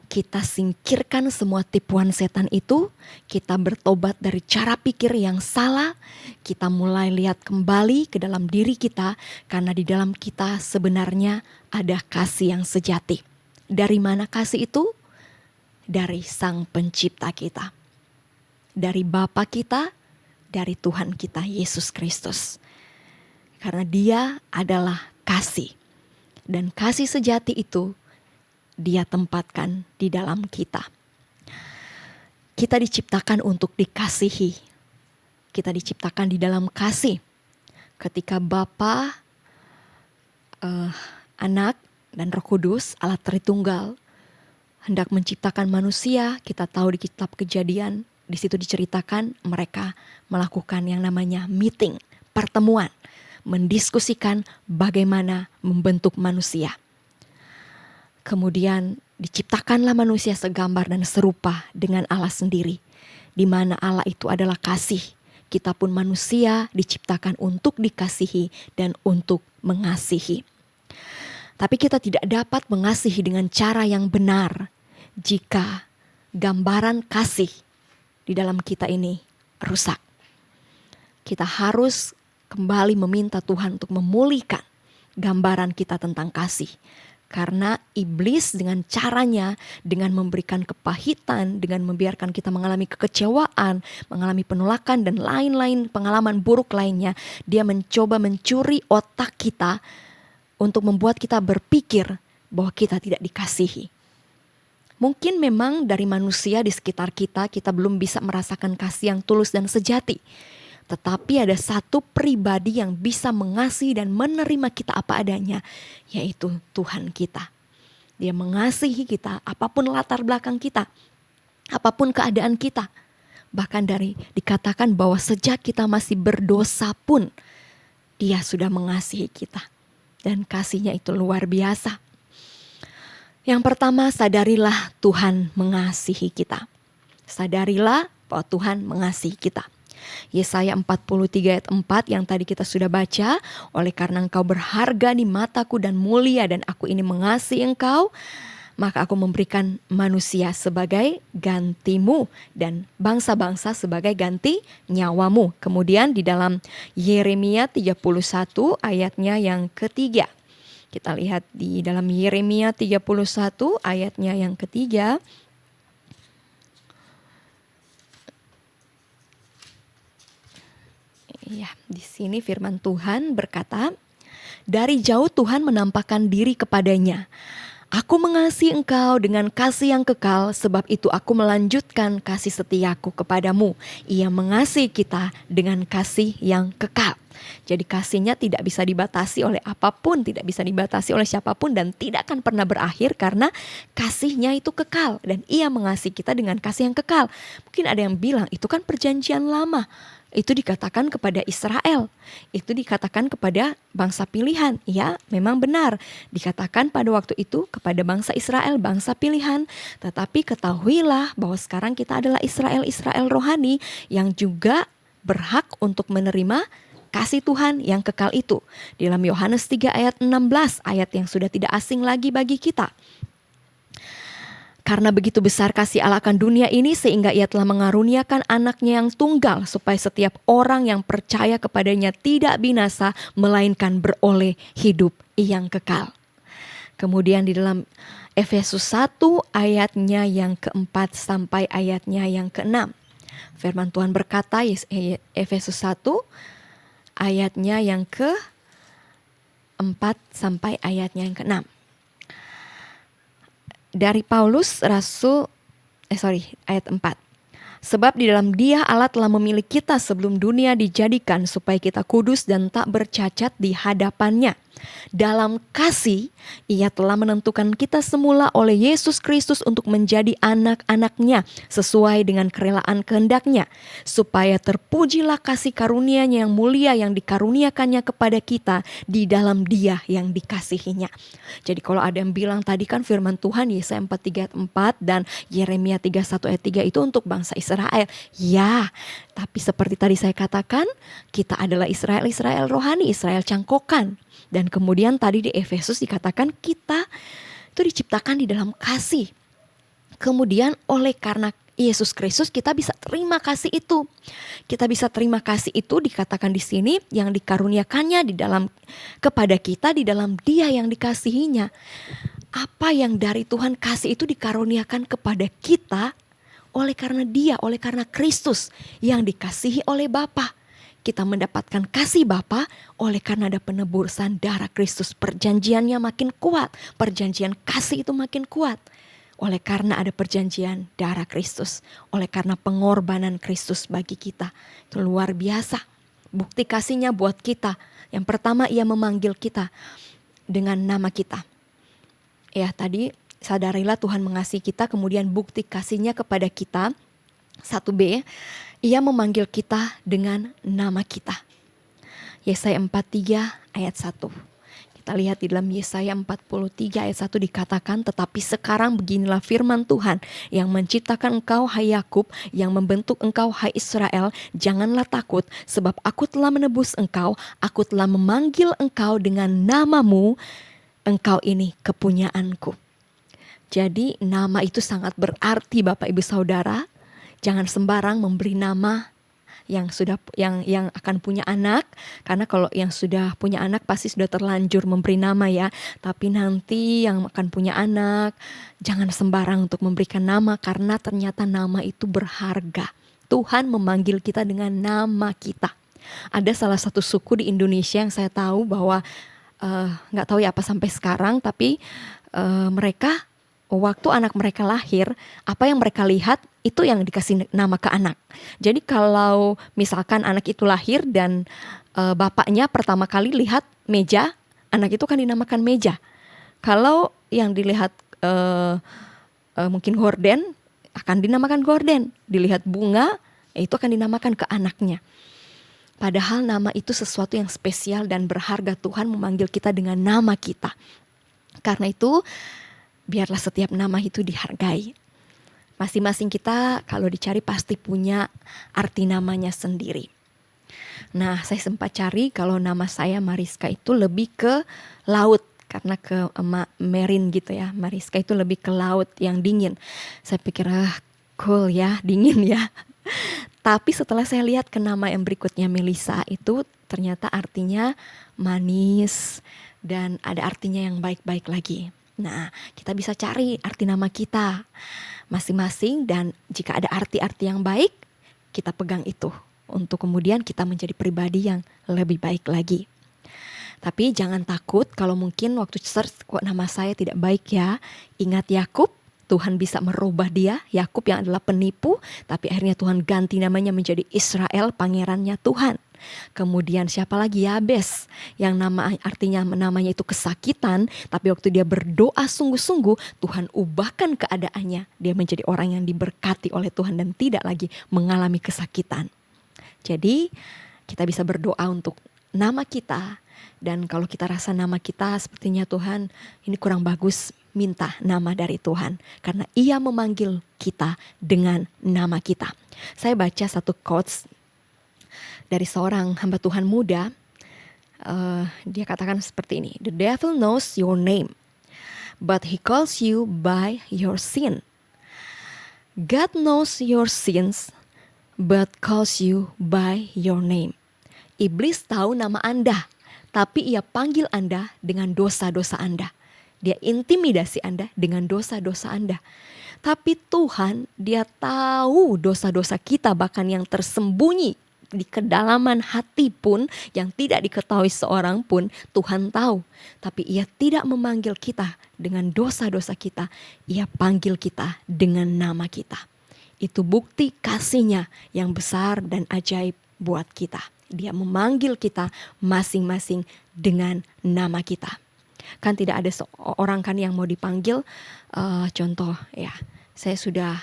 kita singkirkan semua tipuan setan itu. Kita bertobat dari cara pikir yang salah. Kita mulai lihat kembali ke dalam diri kita, karena di dalam kita sebenarnya ada kasih yang sejati. Dari mana kasih itu? Dari Sang Pencipta kita, dari Bapa kita, dari Tuhan kita Yesus Kristus. Karena Dia adalah kasih, dan kasih sejati itu Dia tempatkan di dalam kita. Kita diciptakan untuk dikasihi. Kita diciptakan di dalam kasih. Ketika Bapa, Anak, dan Roh Kudus, Allah Tritunggal, hendak menciptakan manusia, kita tahu di kitab Kejadian, di situ diceritakan mereka melakukan yang namanya meeting, pertemuan, mendiskusikan bagaimana membentuk manusia. Kemudian diciptakanlah manusia segambar dan serupa dengan Allah sendiri, di mana Allah itu adalah kasih. Kita pun manusia diciptakan untuk dikasihi dan untuk mengasihi. Tapi kita tidak dapat mengasihi dengan cara yang benar jika gambaran kasih di dalam kita ini rusak. Kita harus kembali meminta Tuhan untuk memulihkan gambaran kita tentang kasih. Karena iblis dengan caranya, dengan memberikan kepahitan, dengan membiarkan kita mengalami kekecewaan, mengalami penolakan dan lain-lain pengalaman buruk lainnya, dia mencoba mencuri otak kita untuk membuat kita berpikir bahwa kita tidak dikasihi. Mungkin memang dari manusia di sekitar kita, kita belum bisa merasakan kasih yang tulus dan sejati. Tetapi ada satu pribadi yang bisa mengasihi dan menerima kita apa adanya, yaitu Tuhan kita. Dia mengasihi kita apapun latar belakang kita, apapun keadaan kita. Bahkan dikatakan bahwa sejak kita masih berdosa pun, Dia sudah mengasihi kita. Dan kasihnya itu luar biasa. Yang pertama, sadarilah Tuhan mengasihi kita. Sadarilah bahwa Tuhan mengasihi kita. Yesaya 43 ayat 4 yang tadi kita sudah baca, oleh karena engkau berharga di mataku dan mulia dan aku ini mengasihi engkau, maka aku memberikan manusia sebagai gantimu dan bangsa-bangsa sebagai ganti nyawamu. Kemudian di dalam Yeremia 31 ayatnya yang ketiga. Kita lihat di dalam Yeremia 31 ayatnya yang ketiga. Ya, di sini firman Tuhan berkata, dari jauh Tuhan menampakkan diri kepadanya. Aku mengasihi engkau dengan kasih yang kekal, sebab itu aku melanjutkan kasih setiaku kepadamu. Ia mengasihi kita dengan kasih yang kekal. Jadi kasihnya tidak bisa dibatasi oleh apapun, tidak bisa dibatasi oleh siapapun dan tidak akan pernah berakhir karena kasihnya itu kekal. Dan ia mengasihi kita dengan kasih yang kekal. Mungkin ada yang bilang itu kan perjanjian lama. Itu dikatakan kepada Israel, itu dikatakan kepada bangsa pilihan. Ya, memang benar, dikatakan pada waktu itu kepada bangsa Israel, bangsa pilihan. Tetapi ketahuilah bahwa sekarang kita adalah Israel rohani yang juga berhak untuk menerima kasih Tuhan yang kekal itu. Di dalam Yohanes 3 ayat 16, ayat yang sudah tidak asing lagi bagi kita. Karena begitu besar kasih Allah akan dunia ini sehingga ia telah mengaruniakan anaknya yang tunggal supaya setiap orang yang percaya kepadanya tidak binasa melainkan beroleh hidup yang kekal. Kemudian di dalam Efesus 1 ayatnya yang keempat sampai ayatnya yang keenam. Firman Tuhan berkata, Efesus 1 ayatnya yang keempat sampai ayatnya yang keenam. Dari Paulus ayat 4. Sebab di dalam Dia Allah telah memilih kita sebelum dunia dijadikan supaya kita kudus dan tak bercacat di hadapannya. Dalam kasih, Ia telah menentukan kita semula oleh Yesus Kristus untuk menjadi anak-anaknya sesuai dengan kerelaan kehendak-Nya, supaya terpujilah kasih karunia-Nya yang mulia yang dikaruniakannya kepada kita di dalam Dia yang dikasihinya. Jadi kalau ada yang bilang tadi kan firman Tuhan Yesaya 43 ayat 4 dan Yeremia 31 ayat 3 itu untuk bangsa Israel. Ya, tapi seperti tadi saya katakan, kita adalah Israel rohani, Israel cangkokan. Dan kemudian tadi di Efesus dikatakan kita itu diciptakan di dalam kasih. Kemudian oleh karena Yesus Kristus kita bisa terima kasih itu. Kita bisa terima kasih itu dikatakan di sini yang dikaruniakannya di dalam kepada kita di dalam Dia yang dikasihinya. Apa yang dari Tuhan kasih itu dikaruniakan kepada kita oleh karena Dia, oleh karena Kristus yang dikasihi oleh Bapa. Kita mendapatkan kasih Bapa oleh karena ada penebusan darah Kristus. Perjanjiannya makin kuat. Perjanjian kasih itu makin kuat. Oleh karena ada perjanjian darah Kristus. Oleh karena pengorbanan Kristus bagi kita. Itu luar biasa. Bukti kasihnya buat kita. Yang pertama Ia memanggil kita dengan nama kita. Ya tadi sadarilah Tuhan mengasihi kita. Kemudian bukti kasihnya kepada kita. 1B. Ia memanggil kita dengan nama kita. Yesaya 43 ayat 1. Kita lihat di dalam Yesaya 43 ayat 1 dikatakan, tetapi sekarang beginilah firman Tuhan yang menciptakan engkau hai Yakub, yang membentuk engkau hai Israel, janganlah takut sebab aku telah menebus engkau, aku telah memanggil engkau dengan namamu, engkau ini kepunyaanku. Jadi nama itu sangat berarti Bapak Ibu Saudara. Jangan sembarang memberi nama yang akan punya anak, karena kalau yang sudah punya anak pasti sudah terlanjur memberi nama ya. Tapi nanti yang akan punya anak, jangan sembarang untuk memberikan nama, karena ternyata nama itu berharga. Tuhan memanggil kita dengan nama kita. Ada salah satu suku di Indonesia yang saya tahu bahwa nggak tahu ya apa sampai sekarang, tapi mereka waktu anak mereka lahir, apa yang mereka lihat itu yang dikasih nama ke anak. Jadi kalau misalkan anak itu lahir dan bapaknya pertama kali lihat meja, anak itu kan dinamakan meja. Kalau yang dilihat mungkin gorden, akan dinamakan gorden. Dilihat bunga, itu akan dinamakan ke anaknya. Padahal nama itu sesuatu yang spesial dan berharga. Tuhan memanggil kita dengan nama kita. Karena itu biarlah setiap nama itu dihargai. Masing-masing kita kalau dicari pasti punya arti namanya sendiri. Nah, saya sempat cari kalau nama saya Mariska itu lebih ke laut. Karena ke marine gitu ya. Mariska itu lebih ke laut yang dingin. Saya pikir cool ya, dingin ya. Tapi setelah saya lihat ke nama yang berikutnya Melisa, itu ternyata artinya manis dan ada artinya yang baik-baik lagi. Nah, kita bisa cari arti nama kita masing-masing, dan jika ada arti-arti yang baik, kita pegang itu untuk kemudian kita menjadi pribadi yang lebih baik lagi. Tapi jangan takut kalau mungkin waktu search kok nama saya tidak baik ya. Ingat Yakub, Tuhan bisa merubah dia. Yakub yang adalah penipu, tapi akhirnya Tuhan ganti namanya menjadi Israel, pangerannya Tuhan. Kemudian siapa lagi? Yabes, yang artinya namanya itu kesakitan, tapi waktu dia berdoa sungguh-sungguh, Tuhan ubahkan keadaannya. Dia menjadi orang yang diberkati oleh Tuhan dan tidak lagi mengalami kesakitan. Jadi kita bisa berdoa untuk nama kita, dan kalau kita rasa nama kita sepertinya Tuhan ini kurang bagus, minta nama dari Tuhan, karena Ia memanggil kita dengan nama kita. Saya baca satu quotes dari seorang hamba Tuhan muda. Dia katakan seperti ini: "The devil knows your name, but he calls you by your sin. God knows your sins, but calls you by your name." Iblis tahu nama Anda, tapi ia panggil Anda dengan dosa-dosa Anda. Dia intimidasi Anda dengan dosa-dosa Anda. Tapi Tuhan, Dia tahu dosa-dosa kita, bahkan yang tersembunyi di kedalaman hati pun, yang tidak diketahui seorang pun, Tuhan tahu. Tapi Ia tidak memanggil kita dengan dosa-dosa kita. Ia panggil kita dengan nama kita. Itu bukti kasih-Nya yang besar dan ajaib buat kita. Dia memanggil kita masing-masing dengan nama kita. Kan tidak ada seorang kan yang mau dipanggil, contoh ya, saya sudah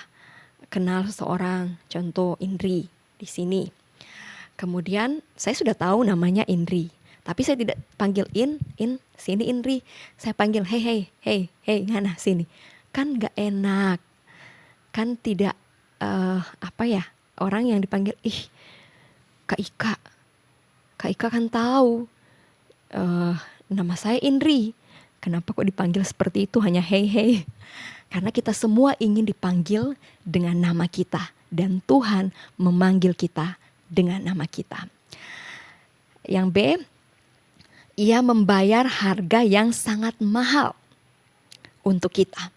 kenal seorang, contoh Indri di sini. Kemudian saya sudah tahu namanya Indri, tapi saya tidak panggil sini Indri. Saya panggil hey ngana sini. Kan gak enak. Kan tidak orang yang dipanggil Kak Ika kan tahu nama saya Indri. Kenapa kok dipanggil seperti itu, hanya hey. Karena kita semua ingin dipanggil dengan nama kita, dan Tuhan memanggil kita dengan nama kita. Yang B, Ia membayar harga yang sangat mahal untuk kita.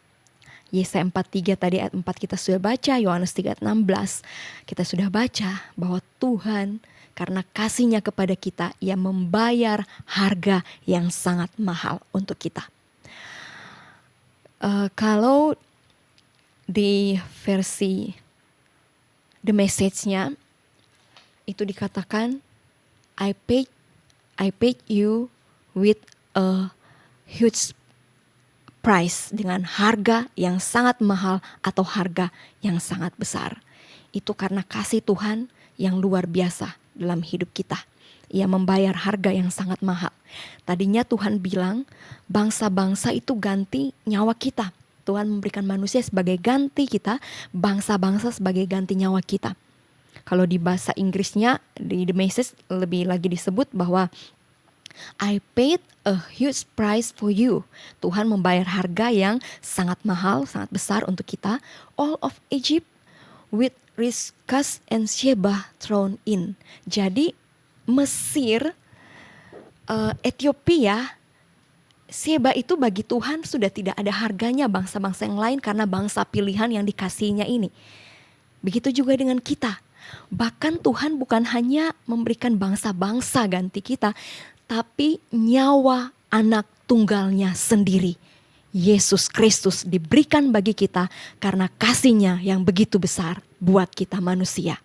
Yesaya 4:3 tadi ayat 4 kita sudah baca, Yohanes 3:16 kita sudah baca bahwa Tuhan karena kasih-Nya kepada kita, Ia membayar harga yang sangat mahal untuk kita. Kalau di versi The Message-nya itu dikatakan, I paid you with a huge price, dengan harga yang sangat mahal atau harga yang sangat besar. Itu karena kasih Tuhan yang luar biasa dalam hidup kita. Ia membayar harga yang sangat mahal. Tadinya Tuhan bilang bangsa-bangsa itu ganti nyawa kita. Tuhan memberikan manusia sebagai ganti kita, bangsa-bangsa sebagai ganti nyawa kita. Kalau di bahasa Inggrisnya, di The Message lebih lagi disebut bahwa I paid a huge price for you. Tuhan membayar harga yang sangat mahal, sangat besar untuk kita. All of Egypt with Riskas and Sheba thrown in. Jadi Mesir, Ethiopia, Sheba itu bagi Tuhan sudah tidak ada harganya bangsa-bangsa yang lain karena bangsa pilihan yang dikasihinya ini. Begitu juga dengan kita. Bahkan Tuhan bukan hanya memberikan bangsa-bangsa ganti kita, tapi nyawa anak tunggalnya sendiri, Yesus Kristus, diberikan bagi kita karena kasih-Nya yang begitu besar buat kita manusia.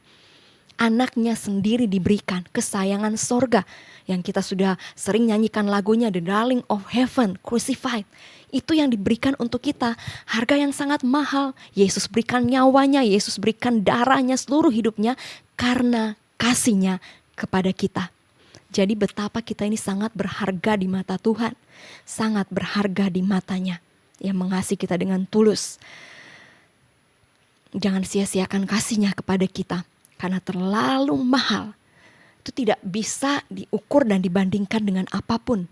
Anaknya sendiri diberikan, kesayangan sorga yang kita sudah sering nyanyikan lagunya, The Darling of Heaven, Crucified. Itu yang diberikan untuk kita, harga yang sangat mahal. Yesus berikan nyawanya, Yesus berikan darahnya, seluruh hidupnya karena kasih-Nya kepada kita. Jadi betapa kita ini sangat berharga di mata Tuhan, sangat berharga di matanya yang mengasihi kita dengan tulus. Jangan sia-siakan kasih-Nya kepada kita karena terlalu mahal. Itu tidak bisa diukur dan dibandingkan dengan apapun.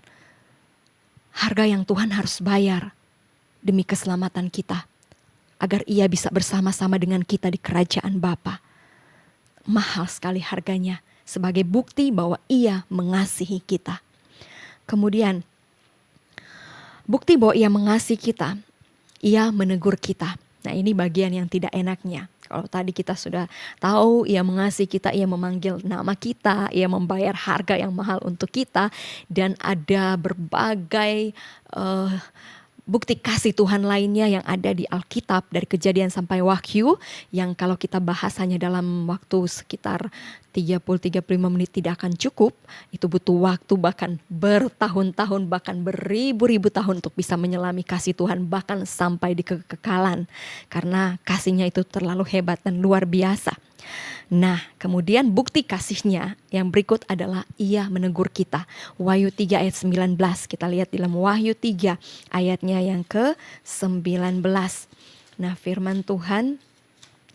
Harga yang Tuhan harus bayar demi keselamatan kita, agar Ia bisa bersama-sama dengan kita di kerajaan Bapa. Mahal sekali harganya, sebagai bukti bahwa Ia mengasihi kita. Kemudian, bukti bahwa Ia mengasihi kita, Ia menegur kita. Nah, ini bagian yang tidak enaknya. Kalau tadi kita sudah tahu Ia mengasihi kita, Ia memanggil nama kita, Ia membayar harga yang mahal untuk kita, dan ada berbagai bukti kasih Tuhan lainnya yang ada di Alkitab dari Kejadian sampai Wahyu, yang kalau kita bahas hanya dalam waktu sekitar 30-35 menit tidak akan cukup. Itu butuh waktu bahkan bertahun-tahun, bahkan beribu-ribu tahun untuk bisa menyelami kasih Tuhan, bahkan sampai di kekekalan, karena kasih-Nya itu terlalu hebat dan luar biasa. Nah, kemudian bukti kasih-Nya yang berikut adalah Ia menegur kita. Wahyu 3 ayat 19, kita lihat dalam Wahyu 3 ayatnya yang ke-19. Nah, firman Tuhan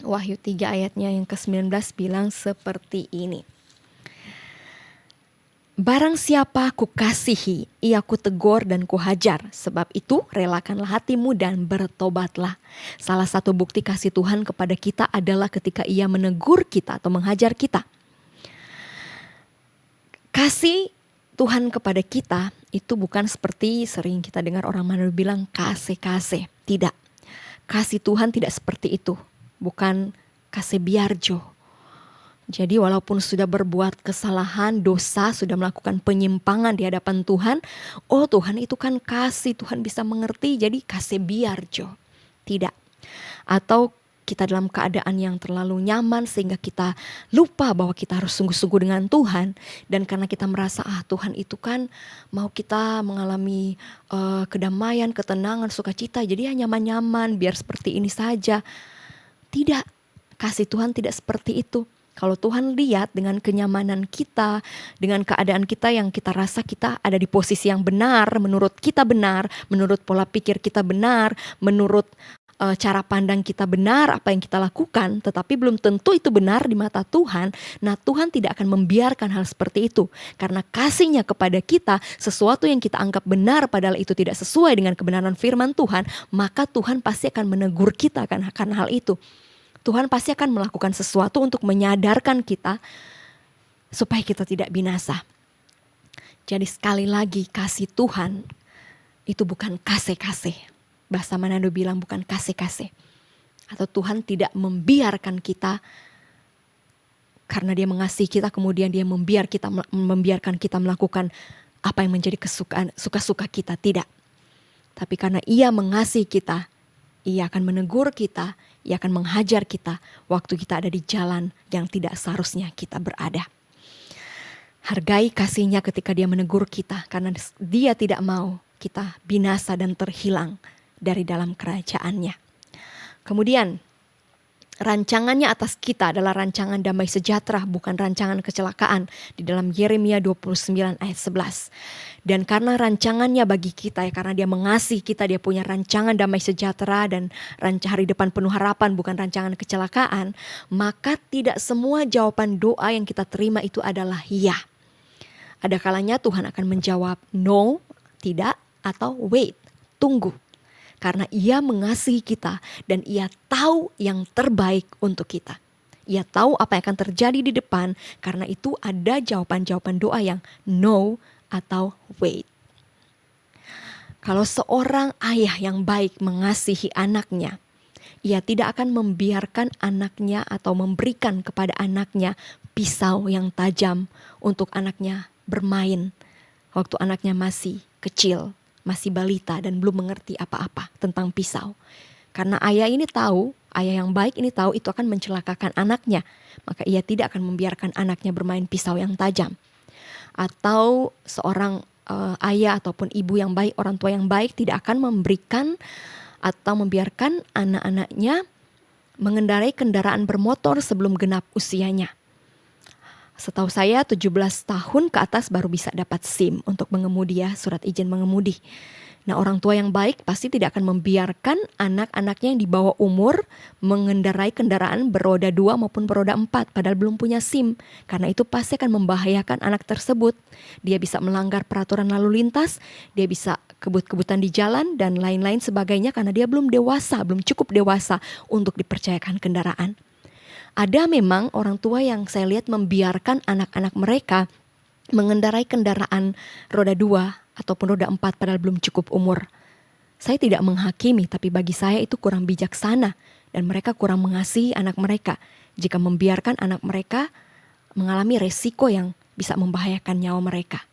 Wahyu 3 ayatnya yang ke-19 bilang seperti ini. Barang siapa kukasihi, ia kutegur dan kuhajar. Sebab itu relakanlah hatimu dan bertobatlah. Salah satu bukti kasih Tuhan kepada kita adalah ketika Ia menegur kita atau menghajar kita. Kasih Tuhan kepada kita itu bukan seperti sering kita dengar orang Manado bilang kasih-kasih. Tidak. Kasih Tuhan tidak seperti itu. Bukan kasih biarjo. Jadi walaupun sudah berbuat kesalahan, dosa, sudah melakukan penyimpangan di hadapan Tuhan, oh Tuhan itu kan kasih, Tuhan bisa mengerti, jadi kasih biarjo. Tidak. Atau kita dalam keadaan yang terlalu nyaman sehingga kita lupa bahwa kita harus sungguh-sungguh dengan Tuhan. Dan karena kita merasa Tuhan itu kan mau kita mengalami kedamaian, ketenangan, sukacita, jadi ya nyaman-nyaman, biar seperti ini saja. Tidak, kasih Tuhan tidak seperti itu. Kalau Tuhan lihat dengan kenyamanan kita, dengan keadaan kita yang kita rasa kita ada di posisi yang benar, menurut kita benar, menurut pola pikir kita benar, menurut cara pandang kita benar, apa yang kita lakukan, tetapi belum tentu itu benar di mata Tuhan. Nah, Tuhan tidak akan membiarkan hal seperti itu. Karena kasih-Nya kepada kita, sesuatu yang kita anggap benar padahal itu tidak sesuai dengan kebenaran firman Tuhan, maka Tuhan pasti akan menegur kita akan hal itu. Tuhan pasti akan melakukan sesuatu untuk menyadarkan kita supaya kita tidak binasa. Jadi sekali lagi, kasih Tuhan itu bukan kasih-kasih. Bahasa Manado bilang bukan kasih-kasih. Atau Tuhan tidak membiarkan kita karena Dia mengasihi kita, kemudian Dia membiarkan kita melakukan apa yang menjadi suka-suka kita. Tidak. Tapi karena Ia mengasihi kita, Ia akan menegur kita, Ia akan menghajar kita waktu kita ada di jalan yang tidak seharusnya kita berada. Hargai kasih-Nya ketika Dia menegur kita, karena Dia tidak mau kita binasa dan terhilang dari dalam kerajaan-Nya. Kemudian rancangan-Nya atas kita adalah rancangan damai sejahtera, bukan rancangan kecelakaan, di dalam Yeremia 29 ayat 11. Dan karena rancangan-Nya bagi kita, ya karena Dia mengasihi kita, Dia punya rancangan damai sejahtera dan hari depan penuh harapan, bukan rancangan kecelakaan, maka tidak semua jawaban doa yang kita terima itu adalah ya. Ada kalanya Tuhan akan menjawab no, tidak, atau wait, tunggu. Karena Ia mengasihi kita dan Ia tahu yang terbaik untuk kita. Ia tahu apa yang akan terjadi di depan, karena itu ada jawaban-jawaban doa yang no atau wait. Kalau seorang ayah yang baik mengasihi anaknya, ia tidak akan membiarkan anaknya atau memberikan kepada anaknya pisau yang tajam untuk anaknya bermain waktu anaknya masih kecil, masih balita dan belum mengerti apa-apa tentang pisau. Karena ayah ini tahu, ayah yang baik ini tahu itu akan mencelakakan anaknya, maka ia tidak akan membiarkan anaknya bermain pisau yang tajam. Atau seorang ayah ataupun ibu yang baik, orang tua yang baik tidak akan memberikan atau membiarkan anak-anaknya mengendarai kendaraan bermotor sebelum genap usianya. Setahu saya 17 tahun ke atas baru bisa dapat SIM untuk mengemudi ya, surat izin mengemudi. Nah, orang tua yang baik pasti tidak akan membiarkan anak-anaknya yang di bawah umur mengendarai kendaraan beroda 2 maupun beroda 4 padahal belum punya SIM. Karena itu pasti akan membahayakan anak tersebut. Dia bisa melanggar peraturan lalu lintas, dia bisa kebut-kebutan di jalan dan lain-lain sebagainya karena dia belum dewasa, belum cukup dewasa untuk dipercayakan kendaraan. Ada memang orang tua yang saya lihat membiarkan anak-anak mereka mengendarai kendaraan roda 2 ataupun roda 4 padahal belum cukup umur. Saya tidak menghakimi, tapi bagi saya itu kurang bijaksana dan mereka kurang mengasihi anak mereka jika membiarkan anak mereka mengalami resiko yang bisa membahayakan nyawa mereka.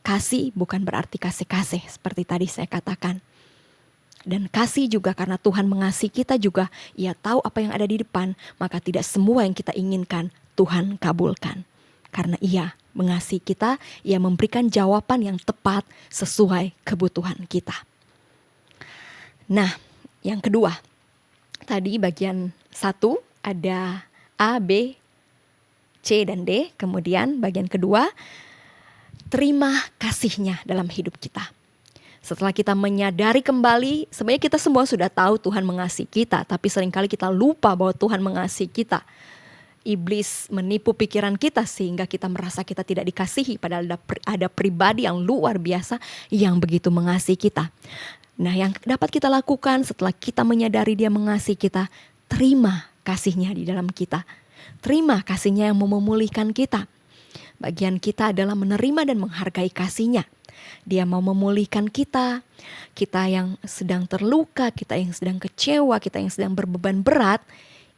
Kasih bukan berarti kasih-kasih seperti tadi saya katakan. Dan kasih juga karena Tuhan mengasihi kita juga, Ia tahu apa yang ada di depan, maka tidak semua yang kita inginkan Tuhan kabulkan. Karena Ia mengasihi kita, Ia memberikan jawaban yang tepat sesuai kebutuhan kita. Nah, yang kedua, tadi bagian 1 ada A, B, C, dan D. Kemudian bagian kedua, terima kasihnya dalam hidup kita. Setelah kita menyadari kembali, sebenarnya kita semua sudah tahu Tuhan mengasihi kita, tapi seringkali kita lupa bahwa Tuhan mengasihi kita. Iblis menipu pikiran kita sehingga kita merasa kita tidak dikasihi, padahal ada pribadi yang luar biasa yang begitu mengasihi kita. Nah, yang dapat kita lakukan setelah kita menyadari Dia mengasihi kita, terima kasih-Nya di dalam kita. Terima kasih-Nya yang mau memulihkan kita. Bagian kita adalah menerima dan menghargai kasih-Nya. Dia mau memulihkan kita yang sedang terluka, kita yang sedang kecewa, kita yang sedang berbeban berat.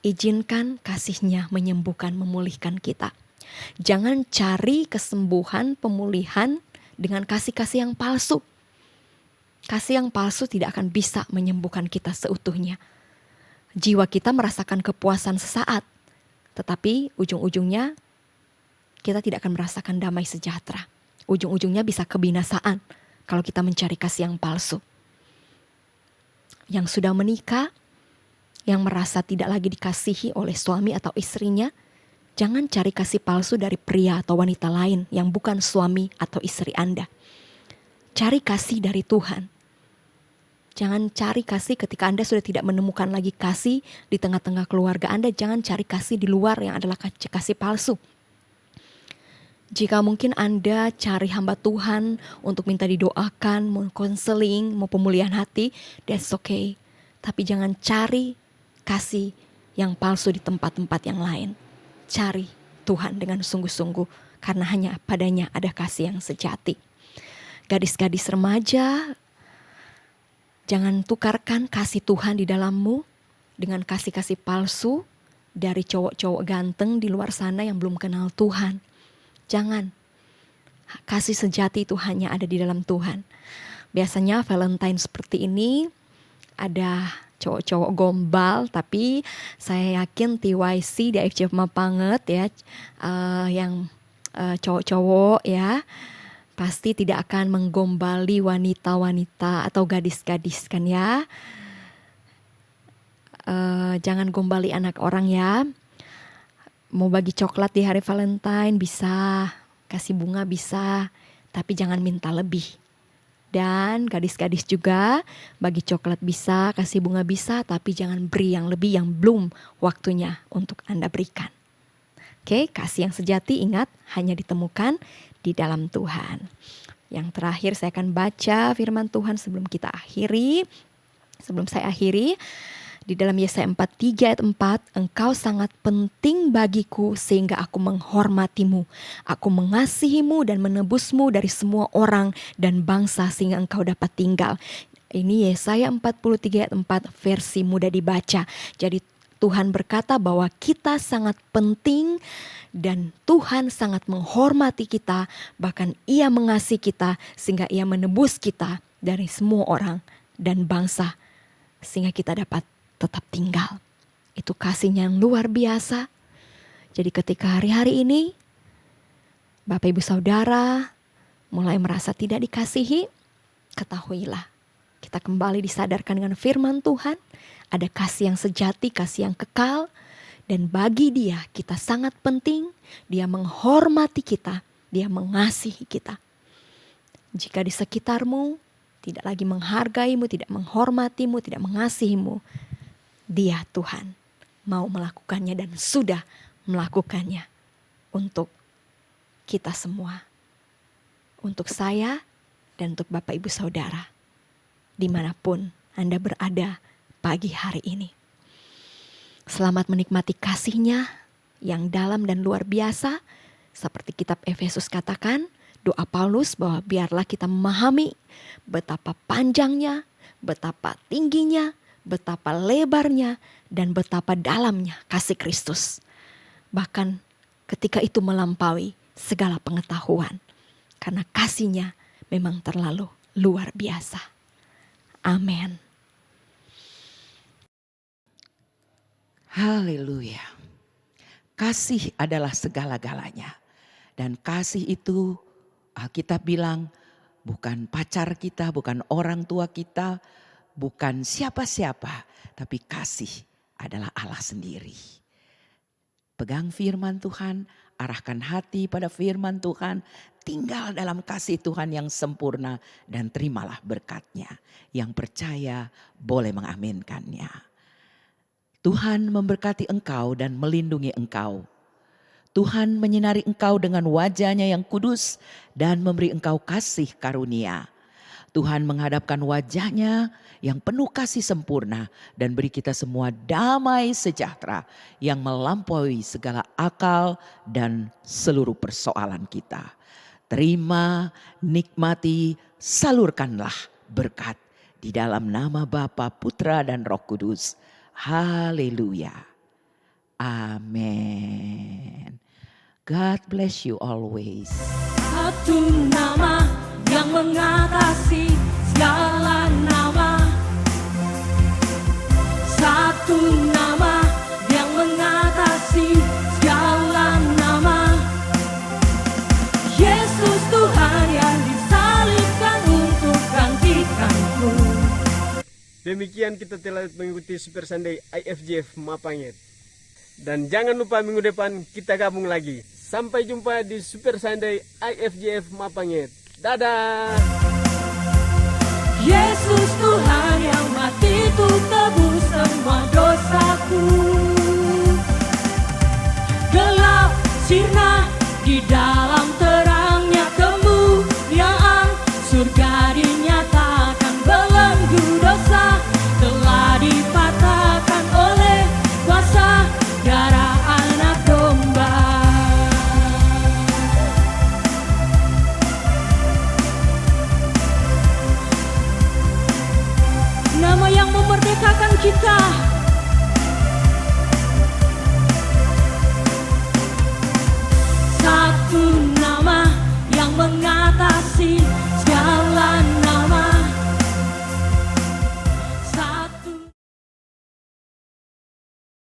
Izinkan kasih-Nya menyembuhkan, memulihkan kita. Jangan cari kesembuhan, pemulihan dengan kasih-kasih yang palsu. Kasih yang palsu tidak akan bisa menyembuhkan kita seutuhnya. Jiwa kita merasakan kepuasan sesaat, tetapi ujung-ujungnya kita tidak akan merasakan damai sejahtera. Ujung-ujungnya bisa kebinasaan kalau kita mencari kasih yang palsu. Yang sudah menikah, yang merasa tidak lagi dikasihi oleh suami atau istrinya, jangan cari kasih palsu dari pria atau wanita lain yang bukan suami atau istri Anda. Cari kasih dari Tuhan. Jangan cari kasih ketika Anda sudah tidak menemukan lagi kasih di tengah-tengah keluarga Anda. Jangan cari kasih di luar yang adalah kasih palsu. Jika mungkin Anda cari hamba Tuhan untuk minta didoakan, mau konseling, mau pemulihan hati, that's okay. Tapi jangan cari kasih yang palsu di tempat-tempat yang lain. Cari Tuhan dengan sungguh-sungguh, karena hanya padanya ada kasih yang sejati. Gadis-gadis remaja, jangan tukarkan kasih Tuhan di dalammu dengan kasih-kasih palsu dari cowok-cowok ganteng di luar sana yang belum kenal Tuhan. Jangan. Kasih sejati itu hanya ada di dalam Tuhan. Biasanya Valentine seperti ini ada cowok-cowok gombal, tapi saya yakin TYC di IFCF Mapanget ya, yang cowok-cowok ya, pasti tidak akan menggombali wanita-wanita atau gadis-gadis kan ya. Jangan gombali anak orang ya. Mau bagi coklat di hari Valentine bisa, kasih bunga bisa, tapi jangan minta lebih. Dan gadis-gadis juga bagi coklat bisa, kasih bunga bisa, tapi jangan beri yang lebih yang belum waktunya untuk Anda berikan. Oke, kasih yang sejati ingat hanya ditemukan di dalam Tuhan. Yang terakhir saya akan baca firman Tuhan sebelum kita akhiri. sebelum saya akhiri, di dalam Yesaya 43 ayat 4, engkau sangat penting bagiku sehingga aku menghormatimu. Aku mengasihimu dan menebusmu dari semua orang dan bangsa sehingga engkau dapat tinggal. Ini Yesaya 43 ayat 4 versi mudah dibaca. Jadi Tuhan berkata bahwa kita sangat penting dan Tuhan sangat menghormati kita. Bahkan Ia mengasihi kita sehingga Ia menebus kita dari semua orang dan bangsa. Sehingga kita dapat tetap tinggal. Itu kasihnya yang luar biasa. Jadi ketika hari-hari ini Bapak Ibu Saudara mulai merasa tidak dikasihi, ketahuilah kita kembali disadarkan dengan firman Tuhan. Ada kasih yang sejati, kasih yang kekal. Dan bagi Dia kita sangat penting. Dia menghormati kita, Dia mengasihi kita. Jika di sekitarmu tidak lagi menghargaimu, tidak menghormatimu, tidak mengasihimu, Dia Tuhan mau melakukannya dan sudah melakukannya untuk kita semua. Untuk saya dan untuk Bapak Ibu Saudara dimanapun Anda berada pagi hari ini. Selamat menikmati kasih-Nya yang dalam dan luar biasa. Seperti kitab Efesus katakan, doa Paulus bahwa biarlah kita memahami betapa panjangnya, betapa tingginya, betapa lebarnya, dan betapa dalamnya kasih Kristus. Bahkan ketika itu melampaui segala pengetahuan. Karena kasih-Nya memang terlalu luar biasa. Amin. Haleluya. Kasih adalah segala-galanya. Dan kasih itu Alkitab bilang bukan pacar kita, bukan orang tua kita, bukan siapa-siapa, tapi kasih adalah Allah sendiri. Pegang firman Tuhan, arahkan hati pada firman Tuhan, tinggal dalam kasih Tuhan yang sempurna dan terimalah berkat-Nya. Yang percaya boleh mengaminkannya. Tuhan memberkati engkau dan melindungi engkau. Tuhan menyinari engkau dengan wajah-Nya yang kudus dan memberi engkau kasih karunia. Tuhan menghadapkan wajah-Nya yang penuh kasih sempurna dan beri kita semua damai sejahtera yang melampaui segala akal dan seluruh persoalan kita. Terima, nikmati, salurkanlah berkat di dalam nama Bapa, Putra dan Roh Kudus. Haleluya. Amin. God bless you always. Satu nama yang mengatasi segala nama. Satu nama yang mengatasi segala nama. Yesus Tuhan yang disalibkan untuk gantikanku. Demikian kita telah mengikuti Super Sunday IFJF Mapangit. Dan jangan lupa minggu depan kita gabung lagi. Sampai jumpa di Super Sunday IFJF Mapangit. Dadah! Yesus Tuhan yang mati untuk tebus semua dosaku.